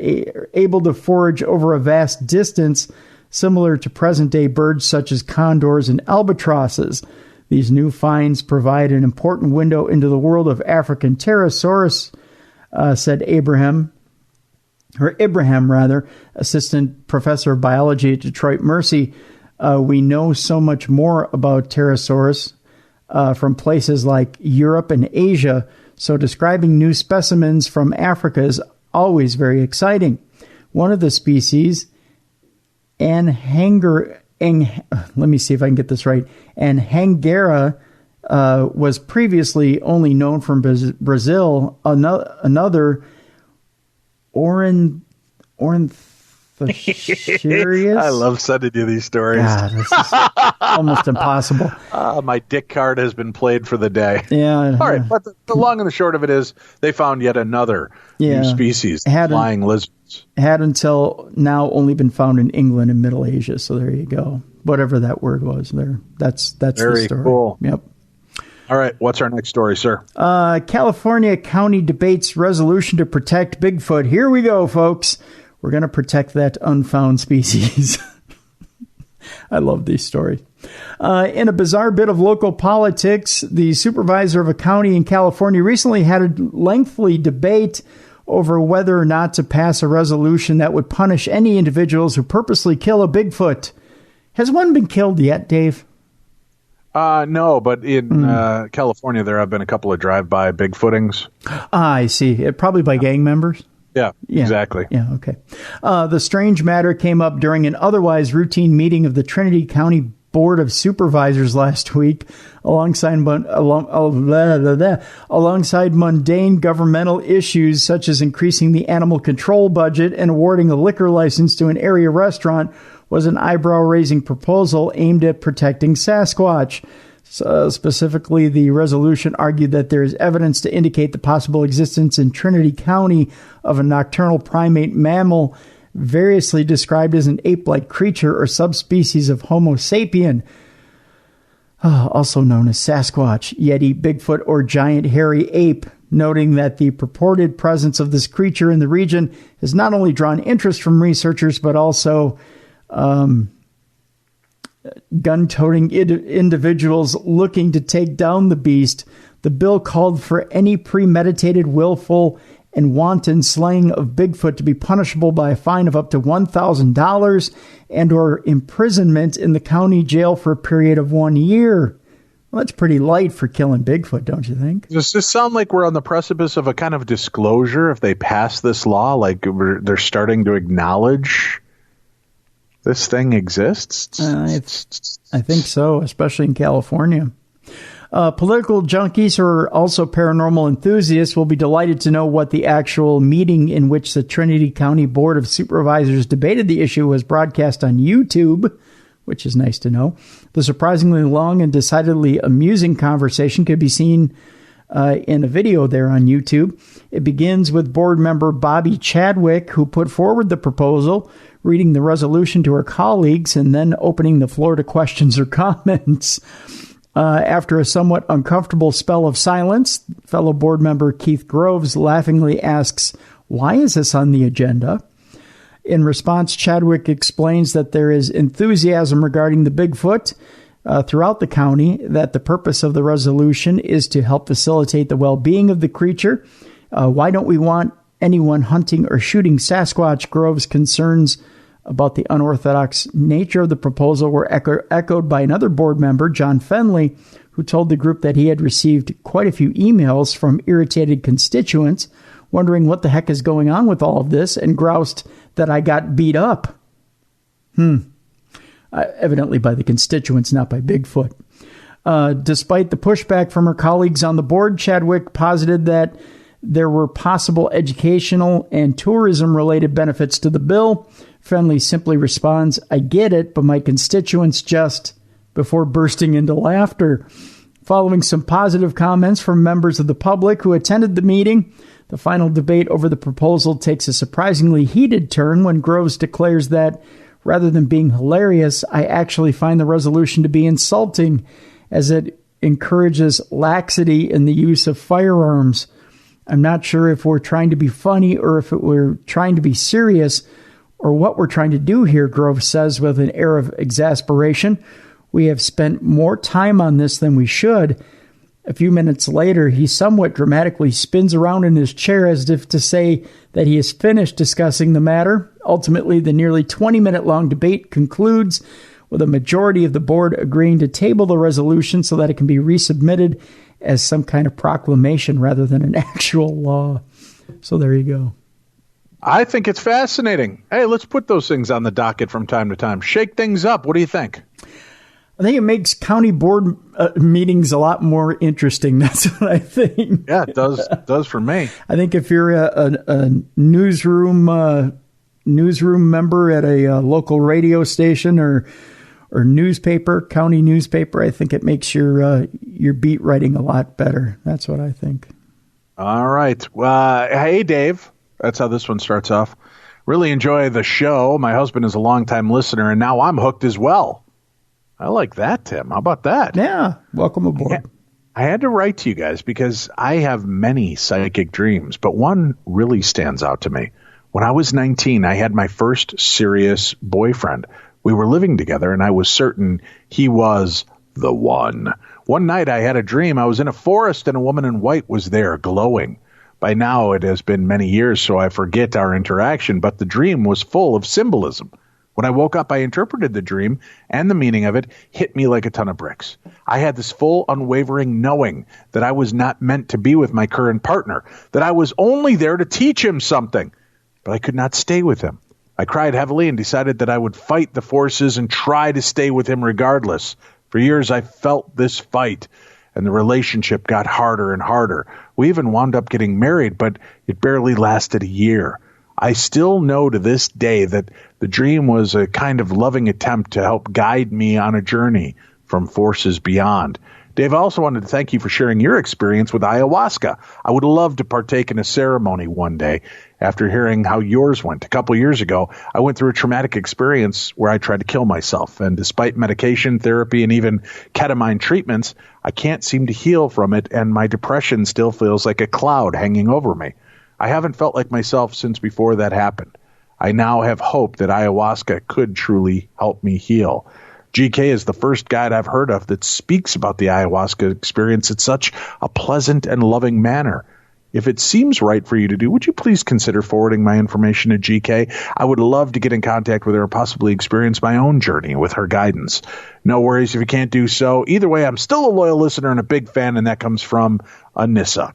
able to forage over a vast distance, similar to present-day birds such as condors and albatrosses. These new finds provide an important window into the world of African pterosaurs, said Ibrahim, assistant professor of biology at Detroit Mercy. We know so much more about pterosaurs from places like Europe and Asia, so describing new specimens from Africa is always very exciting. One of the species, let me see if I can get this right, Anhangara, was previously only known from Brazil. Another Ornithoscarius. I love sending you these stories. God, this is almost impossible. My dick card has been played for the day. Yeah. All right, but the long and the short of it is they found yet another new species, flying lizards. Had until now only been found in England and Middle Asia. So there you go. Whatever that word was there. That's very the story. Cool. Yep. All right, what's our next story, sir? California county debates resolution to protect Bigfoot. Here we go, folks. We're going to protect that unfound species. I love these stories. In a bizarre bit of local politics, the supervisor of a county in California recently had a lengthy debate over whether or not to pass a resolution that would punish any individuals who purposely kill a Bigfoot. Has one been killed yet, Dave? No, but in California there have been a couple of drive-by Bigfootings. I see. Probably by gang members? Yeah, exactly. Yeah, okay. The strange matter came up during an otherwise routine meeting of the Trinity County Board of Supervisors last week alongside mundane governmental issues such as increasing the animal control budget and awarding a liquor license to an area restaurant was an eyebrow-raising proposal aimed at protecting Sasquatch. Specifically, the resolution argued that there is evidence to indicate the possible existence in Trinity County of a nocturnal primate mammal variously described as an ape-like creature or subspecies of Homo sapien, also known as Sasquatch, Yeti, Bigfoot, or giant hairy ape, noting that the purported presence of this creature in the region has not only drawn interest from researchers, but also gun-toting individuals looking to take down the beast. The bill called for any premeditated, willful, and wanton slaying of Bigfoot to be punishable by a fine of up to $1,000 and or imprisonment in the county jail for a period of 1 year. Well, that's pretty light for killing Bigfoot, don't you think? Does this sound like we're on the precipice of a kind of disclosure if they pass this law? Like they're starting to acknowledge this thing exists? I think so, especially in California. Political junkies who are also paranormal enthusiasts will be delighted to know what the actual meeting in which the Trinity County Board of Supervisors debated the issue was broadcast on YouTube, which is nice to know. The surprisingly long and decidedly amusing conversation could be seen in a video there on YouTube. It begins with board member Bobby Chadwick, who put forward the proposal, reading the resolution to her colleagues, and then opening the floor to questions or comments. After a somewhat uncomfortable spell of silence, fellow board member Keith Groves laughingly asks, "Why is this on the agenda?" In response, Chadwick explains that there is enthusiasm regarding the Bigfoot throughout the county, that the purpose of the resolution is to help facilitate the well-being of the creature. Why don't we want anyone hunting or shooting Sasquatch? Groves' concerns about the unorthodox nature of the proposal were echoed by another board member, John Fenley, who told the group that he had received quite a few emails from irritated constituents wondering what the heck is going on with all of this, and groused that I got beat up. Evidently by the constituents, not by Bigfoot. Despite the pushback from her colleagues on the board, Chadwick posited that there were possible educational and tourism-related benefits to the bill. Fenley simply responds, "I get it, but my constituents just," before bursting into laughter. Following some positive comments from members of the public who attended the meeting, the final debate over the proposal takes a surprisingly heated turn when Groves declares that, rather than being hilarious, I actually find the resolution to be insulting, as it encourages laxity in the use of firearms. I'm not sure if we're trying to be funny or if we're trying to be serious or what we're trying to do here, Grove says with an air of exasperation. We have spent more time on this than we should. A few minutes later, he somewhat dramatically spins around in his chair as if to say that he is finished discussing the matter. Ultimately, the nearly 20-minute-long debate concludes with a majority of the board agreeing to table the resolution so that it can be resubmitted as some kind of proclamation rather than an actual law. So there you go. I think it's fascinating. Hey, let's put those things on the docket from time to time. Shake things up. What do you think? I think it makes county board meetings a lot more interesting. That's what I think. Yeah, it does for me. I think if you're a newsroom member at a local radio station or newspaper, county newspaper, I think it makes your beat writing a lot better. That's what I think. All right. Hey, Dave. That's how this one starts off. Really enjoy the show. My husband is a longtime listener, and now I'm hooked as well. I like that, Tim. How about that? Yeah. Welcome aboard. I had to write to you guys because I have many psychic dreams, but one really stands out to me. When I was 19, I had my first serious boyfriend. We were living together, and I was certain he was the one. One night, I had a dream. I was in a forest, and a woman in white was there, glowing. By now, it has been many years, so I forget our interaction, but the dream was full of symbolism. When I woke up, I interpreted the dream, and the meaning of it hit me like a ton of bricks. I had this full, unwavering knowing that I was not meant to be with my current partner, that I was only there to teach him something, but I could not stay with him. I cried heavily and decided that I would fight the forces and try to stay with him regardless. For years, I felt this fight, and the relationship got harder and harder. We even wound up getting married, but it barely lasted a year. I still know to this day that the dream was a kind of loving attempt to help guide me on a journey from forces beyond. Dave, I also wanted to thank you for sharing your experience with ayahuasca. I would love to partake in a ceremony one day. After hearing how yours went a couple years ago, I went through a traumatic experience where I tried to kill myself. And despite medication, therapy, and even ketamine treatments, I can't seem to heal from it, and my depression still feels like a cloud hanging over me. I haven't felt like myself since before that happened. I now have hope that ayahuasca could truly help me heal. GK is the first guide I've heard of that speaks about the ayahuasca experience in such a pleasant and loving manner. If it seems right for you to do, would you please consider forwarding my information to GK? I would love to get in contact with her and possibly experience my own journey with her guidance. No worries if you can't do so. Either way, I'm still a loyal listener and a big fan, and that comes from Anissa.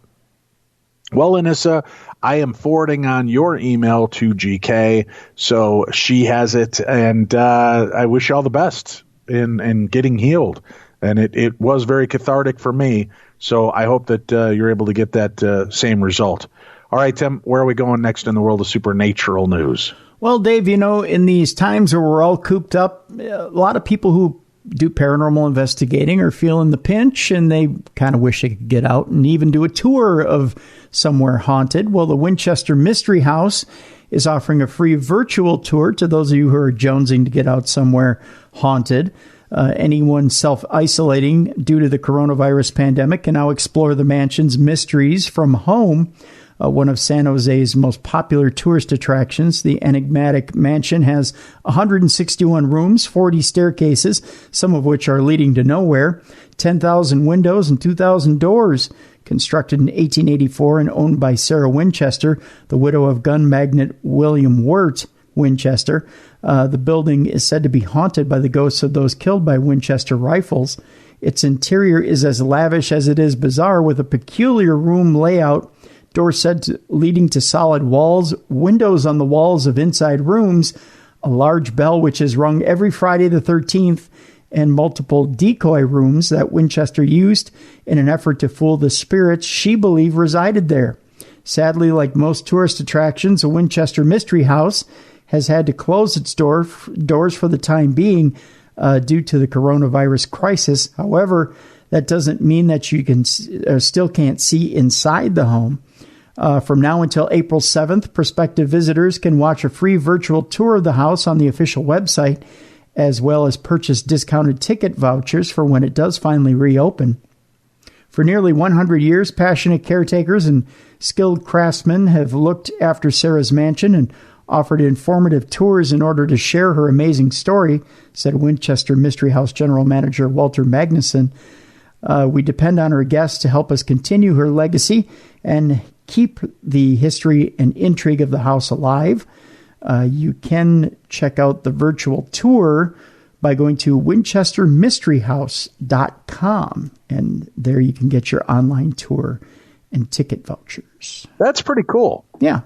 Well, Anissa, I am forwarding on your email to GK, so she has it, and I wish you all the best in getting healed. And it was very cathartic for me, so I hope that you're able to get that same result. All right, Tim, where are we going next in the world of supernatural news? Well, Dave, in these times where we're all cooped up, a lot of people who do paranormal investigating are feeling the pinch, and they kind of wish they could get out and even do a tour of somewhere haunted. Well, the Winchester Mystery House is offering a free virtual tour to those of you who are jonesing to get out somewhere haunted. Anyone self-isolating due to the coronavirus pandemic can now explore the mansion's mysteries from home. One of San Jose's most popular tourist attractions, the enigmatic mansion has 161 rooms, 40 staircases, some of which are leading to nowhere, 10,000 windows and 2,000 doors. Constructed in 1884 and owned by Sarah Winchester, the widow of gun magnate William Wirt Winchester. The building is said to be haunted by the ghosts of those killed by Winchester rifles. Its interior is as lavish as it is bizarre, with a peculiar room layout, doors leading to solid walls, windows on the walls of inside rooms, a large bell which is rung every Friday the 13th, and multiple decoy rooms that Winchester used in an effort to fool the spirits she believed resided there. Sadly, like most tourist attractions, the Winchester Mystery House has had to close its doors for the time being due to the coronavirus crisis. However, that doesn't mean that you can still can't see inside the home. From now until April 7th, prospective visitors can watch a free virtual tour of the house on the official website, as well as purchase discounted ticket vouchers for when it does finally reopen. For nearly 100 years, passionate caretakers and skilled craftsmen have looked after Sarah's mansion and offered informative tours in order to share her amazing story, said Winchester Mystery House General Manager Walter Magnuson. We depend on her guests to help us continue her legacy and keep the history and intrigue of the house alive. You can check out the virtual tour by going to winchestermysteryhouse.com, and there you can get your online tour and ticket vouchers. That's pretty cool. Yeah.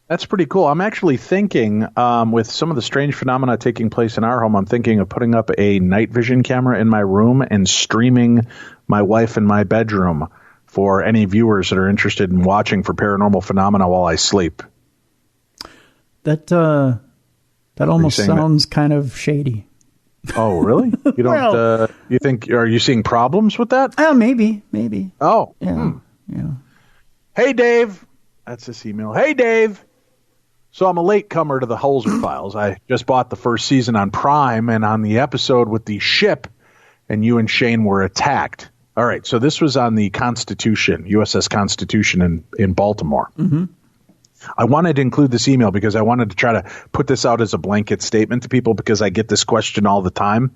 That's pretty cool. I'm actually thinking, with some of the strange phenomena taking place in our home, I'm thinking of putting up a night vision camera in my room and streaming my wife in my bedroom for any viewers that are interested in watching for paranormal phenomena while I sleep. That almost sounds kind of shady. Oh, really? You don't? Well, you think? Are you seeing problems with that? Maybe. Oh, yeah. Yeah. Hey, Dave. That's this email. Hey, Dave. So I'm a late comer to the Holzer Files. I just bought the first season on Prime, and on the episode with the ship, and you and Shane were attacked. All right. So this was on the Constitution, USS Constitution in Baltimore. Mm-hmm. I wanted to include this email because I wanted to try to put this out as a blanket statement to people because I get this question all the time.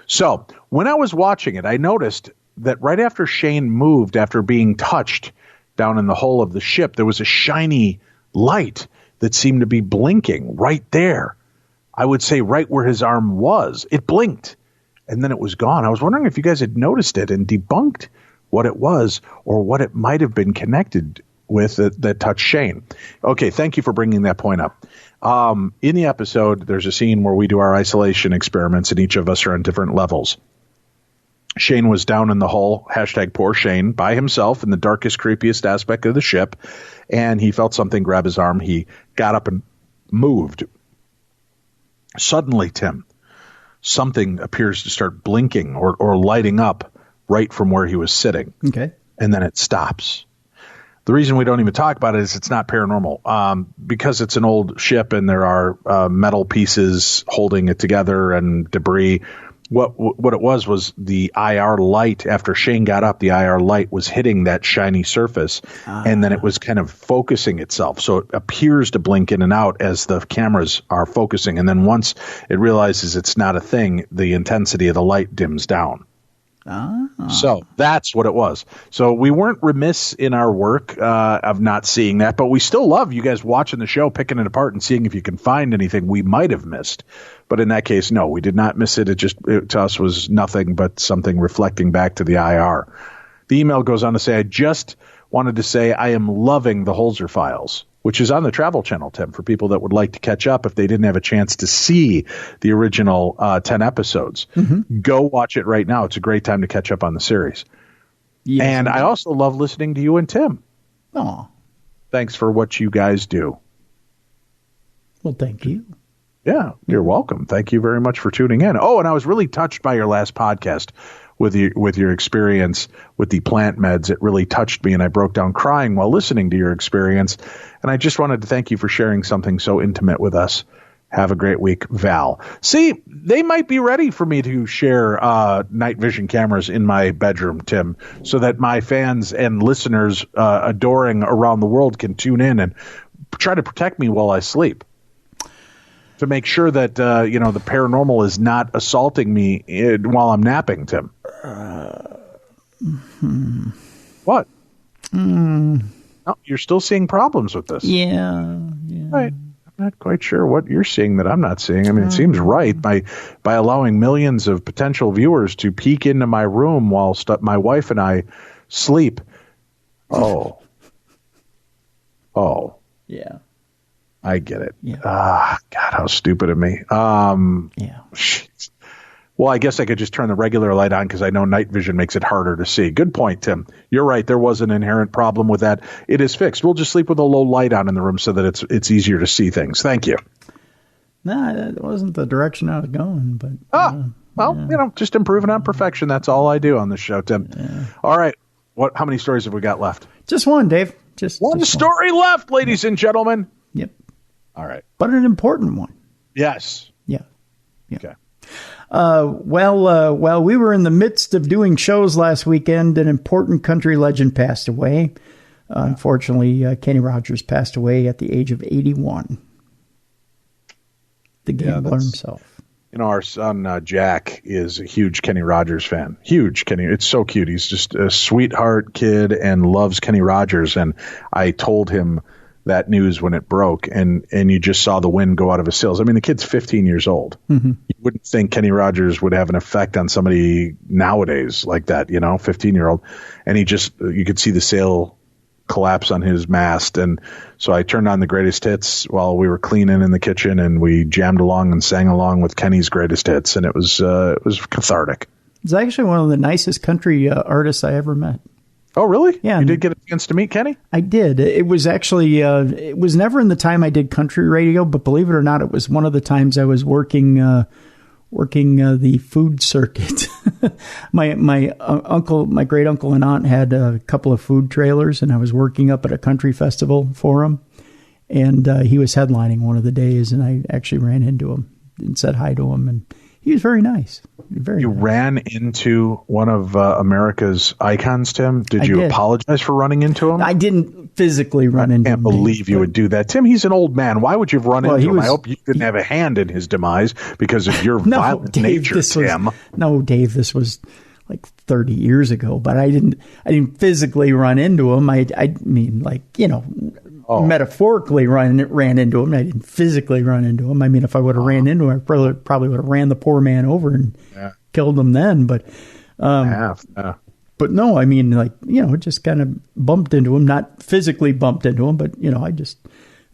So when I was watching it, I noticed that right after Shane moved, after being touched down in the hull of the ship, there was a shiny light that seemed to be blinking right there. I would say right where his arm was. It blinked, and then it was gone. I was wondering if you guys had noticed it and debunked what it was or what it might have been connected with that touched Shane. Okay, thank you for bringing that point up. In the episode, there's a scene where we do our isolation experiments, and each of us are on different levels. Shane was down in the hull, #poor Shane, by himself in the darkest, creepiest aspect of the ship, and he felt something grab his arm. He got up and moved. Suddenly, Tim, something appears to start blinking or lighting up right from where he was sitting. Okay. And then it stops. The reason we don't even talk about it is it's not paranormal. Because it's an old ship and there are metal pieces holding it together and debris. What it was the IR light. After Shane got up, the IR light was hitting that shiny surface, and then it was kind of focusing itself. So it appears to blink in and out as the cameras are focusing. And then once it realizes it's not a thing, the intensity of the light dims down. So that's what it was. So we weren't remiss in our work of not seeing that, but we still love you guys watching the show, picking it apart and seeing if you can find anything we might have missed. But in that case, no, we did not miss it. It to us was nothing but something reflecting back to the IR. The email goes on to say, I just wanted to say I am loving the Holzer Files, which is on the Travel Channel, Tim, for people that would like to catch up if they didn't have a chance to see the original 10 episodes. Mm-hmm. Go watch it right now. It's a great time to catch up on the series. Yes, and I also love listening to you and Tim. Aw. Thanks for what you guys do. Well, thank you. Yeah, you're welcome. Thank you very much for tuning in. Oh, and I was really touched by your last podcast with your experience with the plant meds. It really touched me, and I broke down crying while listening to your experience. And I just wanted to thank you for sharing something so intimate with us. Have a great week, Val. See, they might be ready for me to share night vision cameras in my bedroom, Tim, so that my fans and listeners adoring around the world can tune in and try to protect me while I sleep. To make sure that, the paranormal is not assaulting me while I'm napping, Tim. What? No, you're still seeing problems with this. Yeah. Right. I'm not quite sure what you're seeing that I'm not seeing. I mean, it seems right by allowing millions of potential viewers to peek into my room while my wife and I sleep. Oh. Yeah. I get it. Yeah. God, how stupid of me. Yeah. Well, I guess I could just turn the regular light on because I know night vision makes it harder to see. Good point, Tim. You're right. There was an inherent problem with that. It is fixed. We'll just sleep with a low light on in the room so that it's easier to see things. Thank you. No, that wasn't the direction I was going. But just improving on perfection. That's all I do on this show, Tim. Yeah. All right. How many stories have we got left? Just one, Dave. Just one story left, ladies and gentlemen. Yep. All right. But an important one. Yes. Yeah. Okay. Well, we were in the midst of doing shows last weekend. An important country legend passed away. Unfortunately, Kenny Rogers passed away at the age of 81. The gambler himself. Our son, Jack, is a huge Kenny Rogers fan. Huge Kenny. It's so cute. He's just a sweetheart kid and loves Kenny Rogers. And I told him that news when it broke, and you just saw the wind go out of his sails. I mean, the kid's 15 years old. Mm-hmm. You wouldn't think Kenny Rogers would have an effect on somebody nowadays like that, 15-year-old. And you could see the sail collapse on his mast. And so I turned on the greatest hits while we were cleaning in the kitchen, and we jammed along and sang along with Kenny's greatest hits. And it was cathartic. It's actually one of the nicest country artists I ever met. Oh, really? Yeah. You did get a chance to meet Kenny? I did. It was actually, it was never in the time I did country radio, but believe it or not, it was one of the times I was working the food circuit. My uncle, my great uncle and aunt had a couple of food trailers, and I was working up at a country festival for him. And he was headlining one of the days, and I actually ran into him and said hi to him, and he was very nice. You ran into one of America's icons, Tim? Did you apologize for running into him? I didn't physically run into him. I can't believe you would do that. Tim, he's an old man. Why would you have run into him? I hope you didn't have a hand in his demise because of your violent nature, Tim. No, Dave, this was like 30 years ago, but I didn't physically run into him. I mean, like, metaphorically ran into him. I didn't physically run into him. I mean, if I would have ran into him, I probably would have ran the poor man over and killed him then. But But no, I mean, like, just kind of bumped into him, not physically bumped into him, but,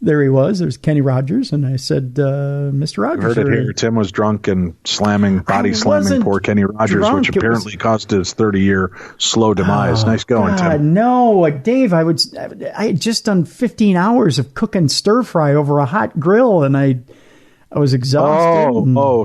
there he was. There's Kenny Rogers. And I said, Mr. Rogers. You heard it here. Tim was drunk and body slamming poor Kenny Rogers, which apparently caused his 30-year slow demise. Nice going, Tim. No, Dave, I had just done 15 hours of cooking stir fry over a hot grill, and I was exhausted.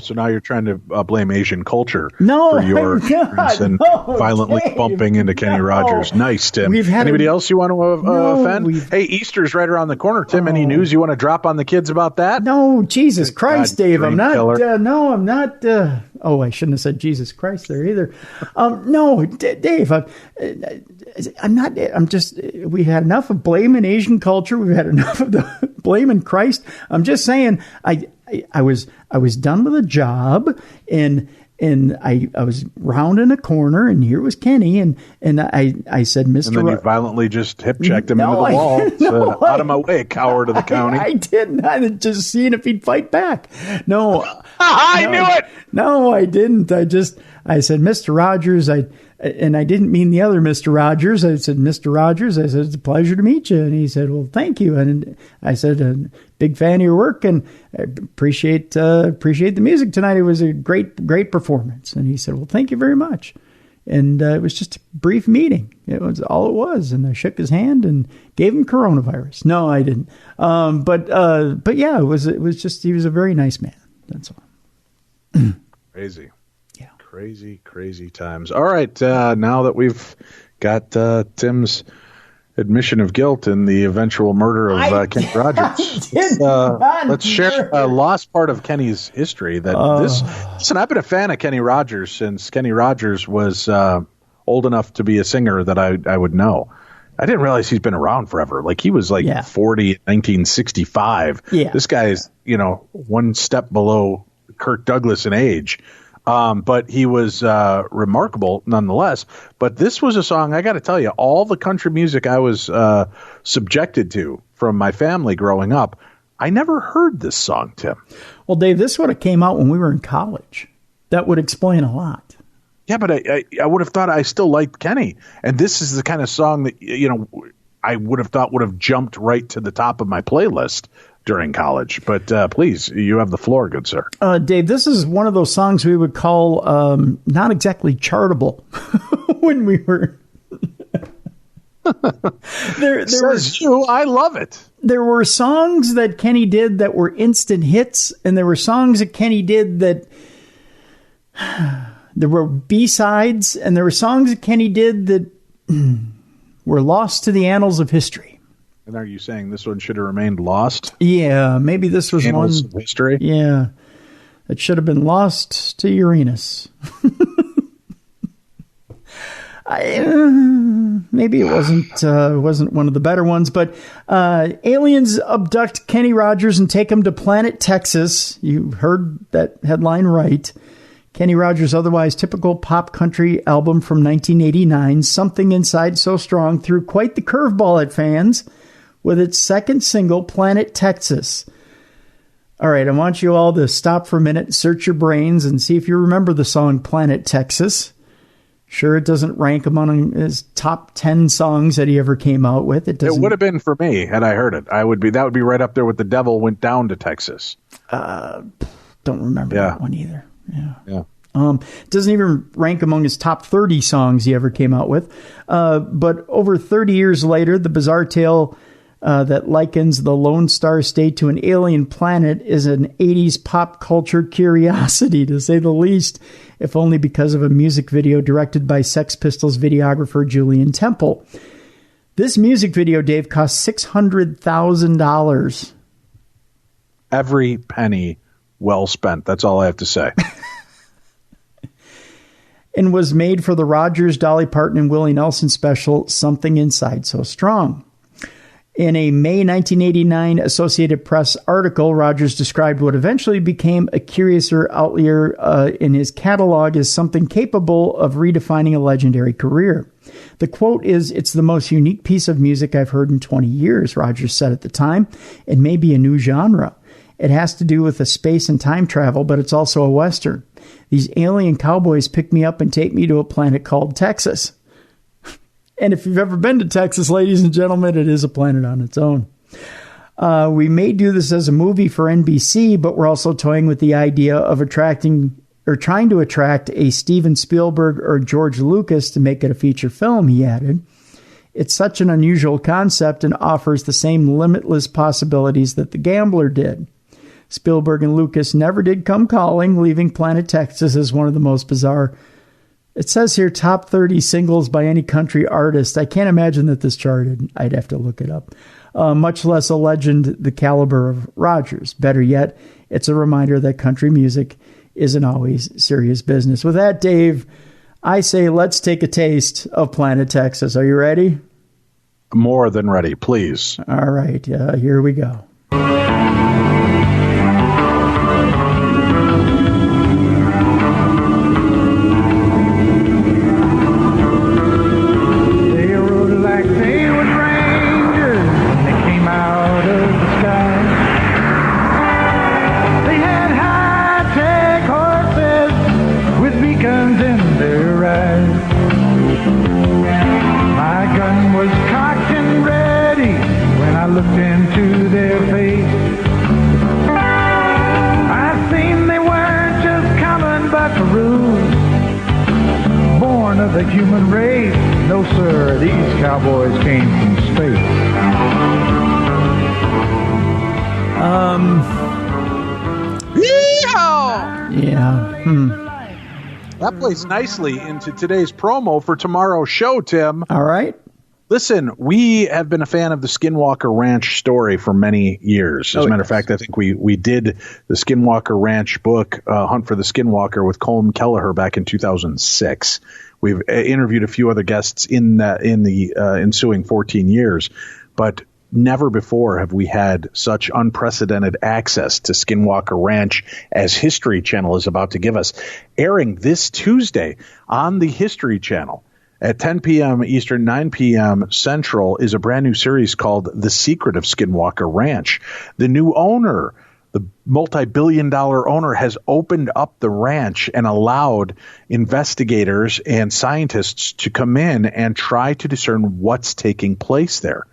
So now you're trying to blame Asian culture for your violently bumping into Kenny Rogers. Nice, Tim. Anybody else you want to offend? Hey, Easter's right around the corner, Tim. Any news you want to drop on the kids about that? No, Jesus Christ, Dave. I'm not. I'm not. I shouldn't have said Jesus Christ there either. No, Dave. I'm not. I'm just. We had enough of blaming Asian culture. We've had enough of the blaming Christ. I'm just saying. I was done with a job, and I was rounding a corner, and here was Kenny, and I said, Mr. And then you violently just hip checked him into the wall. Said, out of my way, coward of the county. I didn't. I was just seeing if he'd fight back. No, I knew it. No, I didn't. I said, Mr. Rogers, and I didn't mean the other Mr. Rogers. I said, Mr. Rogers, I said, it's a pleasure to meet you. And he said, well, thank you. And I said, big fan of your work, and I appreciate the music tonight. It was a great performance. And he said, well, thank you very much. And it was just a brief meeting. It was all it was. And I shook his hand and gave him coronavirus. No, I didn't. But yeah, it was just, he was a very nice man. That's all. Crazy. Yeah. Crazy times. All right. Now that we've got Tim's admission of guilt in the eventual murder of Kenny Rogers, let's share a lost part of Kenny's history. Listen, I've been a fan of Kenny Rogers since Kenny Rogers was old enough to be a singer that I would know. I didn't realize he's been around forever. Like, he was 40 in 1965. Yeah. This guy is, one step below Kirk Douglas in age. But he was remarkable nonetheless. But this was a song, I got to tell you, all the country music I was subjected to from my family growing up, I never heard this song, Tim. Well, Dave, this would have came out when we were in college. That would explain a lot. Yeah, but I would have thought I still liked Kenny. And this is the kind of song that, I would have thought would have jumped right to the top of my playlist during college. But please, you have the floor, good sir. Dave, this is one of those songs we would call not exactly chartable when we were... I love it. There were songs that Kenny did that were instant hits, and there were songs that Kenny did that... There were B-sides, and there were songs that Kenny did that were lost to the annals of history. And are you saying this one should have remained lost? Yeah, maybe this was annals of history? Yeah, it should have been lost to Uranus. Maybe it wasn't one of the better ones, but aliens abduct Kenny Rogers and take him to Planet Texas. You heard that headline right. Kenny Rogers' otherwise typical pop country album from 1989, Something Inside So Strong, threw quite the curveball at fans with its second single, Planet Texas. All right, I want you all to stop for a minute, search your brains, and see if you remember the song Planet Texas. Sure, it doesn't rank among his top 10 songs that he ever came out with. It would have been for me had I heard it. That would be right up there with The Devil Went Down to Texas. Don't remember that one either. Yeah. Doesn't even rank among his top 30 songs he ever came out with. But over 30 years later, the bizarre tale that likens the Lone Star State to an alien planet is an 80s pop culture curiosity, to say the least, if only because of a music video directed by Sex Pistols videographer Julian Temple. This music video, Dave, cost $600,000. Every penny well spent. That's all I have to say. And was made for the Rogers, Dolly Parton, and Willie Nelson special, Something Inside So Strong. In a May 1989 Associated Press article, Rogers described what eventually became a curiouser outlier in his catalog as something capable of redefining a legendary career. The quote is, "It's the most unique piece of music I've heard in 20 years, Rogers said at the time. It may be a new genre. It has to do with a space and time travel, but it's also a Western. These alien cowboys pick me up and take me to a planet called Texas." And if you've ever been to Texas, ladies and gentlemen, it is a planet on its own. We may do this as a movie for NBC, but we're also toying with the idea of trying to attract a Steven Spielberg or George Lucas to make it a feature film, he added. It's such an unusual concept and offers the same limitless possibilities that The Gambler did. Spielberg and Lucas never did come calling, leaving Planet Texas as one of the most bizarre. It says here top 30 singles by any country artist. I can't imagine that this charted. I'd have to look it up. Much less a legend the caliber of Rogers. Better yet, it's a reminder that country music isn't always serious business. With that, Dave, I say let's take a taste of Planet Texas. Are you ready? More than ready, please. All right, here we go. Into their face, I seen they weren't just common buckaroos, born of the human race. No sir, these cowboys came from space. Yeah. That plays nicely into today's promo for tomorrow's show, Tim. All right. Listen, we have been a fan of the Skinwalker Ranch story for many years. As a matter of fact, I think we did the Skinwalker Ranch book, Hunt for the Skinwalker, with Colm Kelleher back in 2006. We've interviewed a few other guests in the ensuing 14 years, but never before have we had such unprecedented access to Skinwalker Ranch as History Channel is about to give us. Airing this Tuesday on the History Channel. At 10 p.m. Eastern, 9 p.m. Central is a brand new series called The Secret of Skinwalker Ranch. The new owner, the multi-billion-dollar owner, has opened up the ranch and allowed investigators and scientists to come in and try to discern what's taking place there.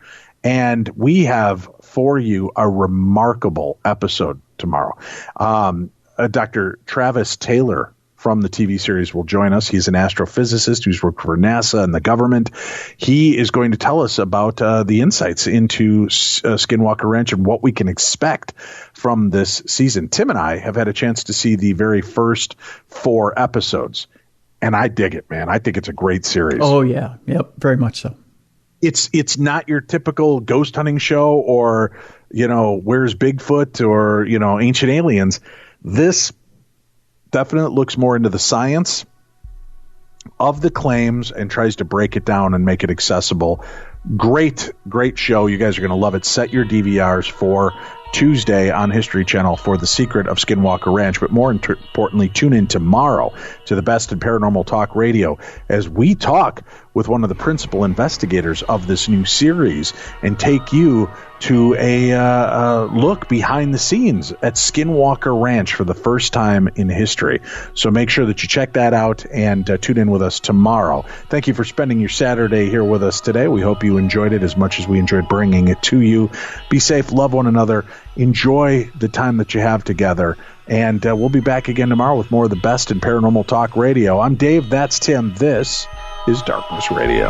And we have for you a remarkable episode tomorrow. Dr. Travis Taylor from the TV series will join us. He's an astrophysicist who's worked for NASA and the government. He is going to tell us about the insights into Skinwalker Ranch and what we can expect from this season. Tim and I have had a chance to see the very first 4 episodes, and I dig it, man. I think it's a great series. Oh, yeah. Yep, very much so. It's not your typical ghost hunting show or, Where's Bigfoot or, Ancient Aliens. This definitely looks more into the science of the claims and tries to break it down and make it accessible. Great show. You guys are going to love it. Set your DVRs for Tuesday on History Channel for The Secret of Skinwalker Ranch. But more importantly, tune in tomorrow to the Best in Paranormal Talk Radio as we talk with one of the principal investigators of this new series and take you to a look behind the scenes at Skinwalker Ranch for the first time in history. So make sure that you check that out and tune in with us tomorrow. Thank you for spending your Saturday here with us today. We hope you enjoyed it as much as we enjoyed bringing it to you. Be safe, love one another, enjoy the time that you have together, and we'll be back again tomorrow with more of the best in Paranormal Talk Radio. I'm Dave, that's Tim, this is Darkness Radio.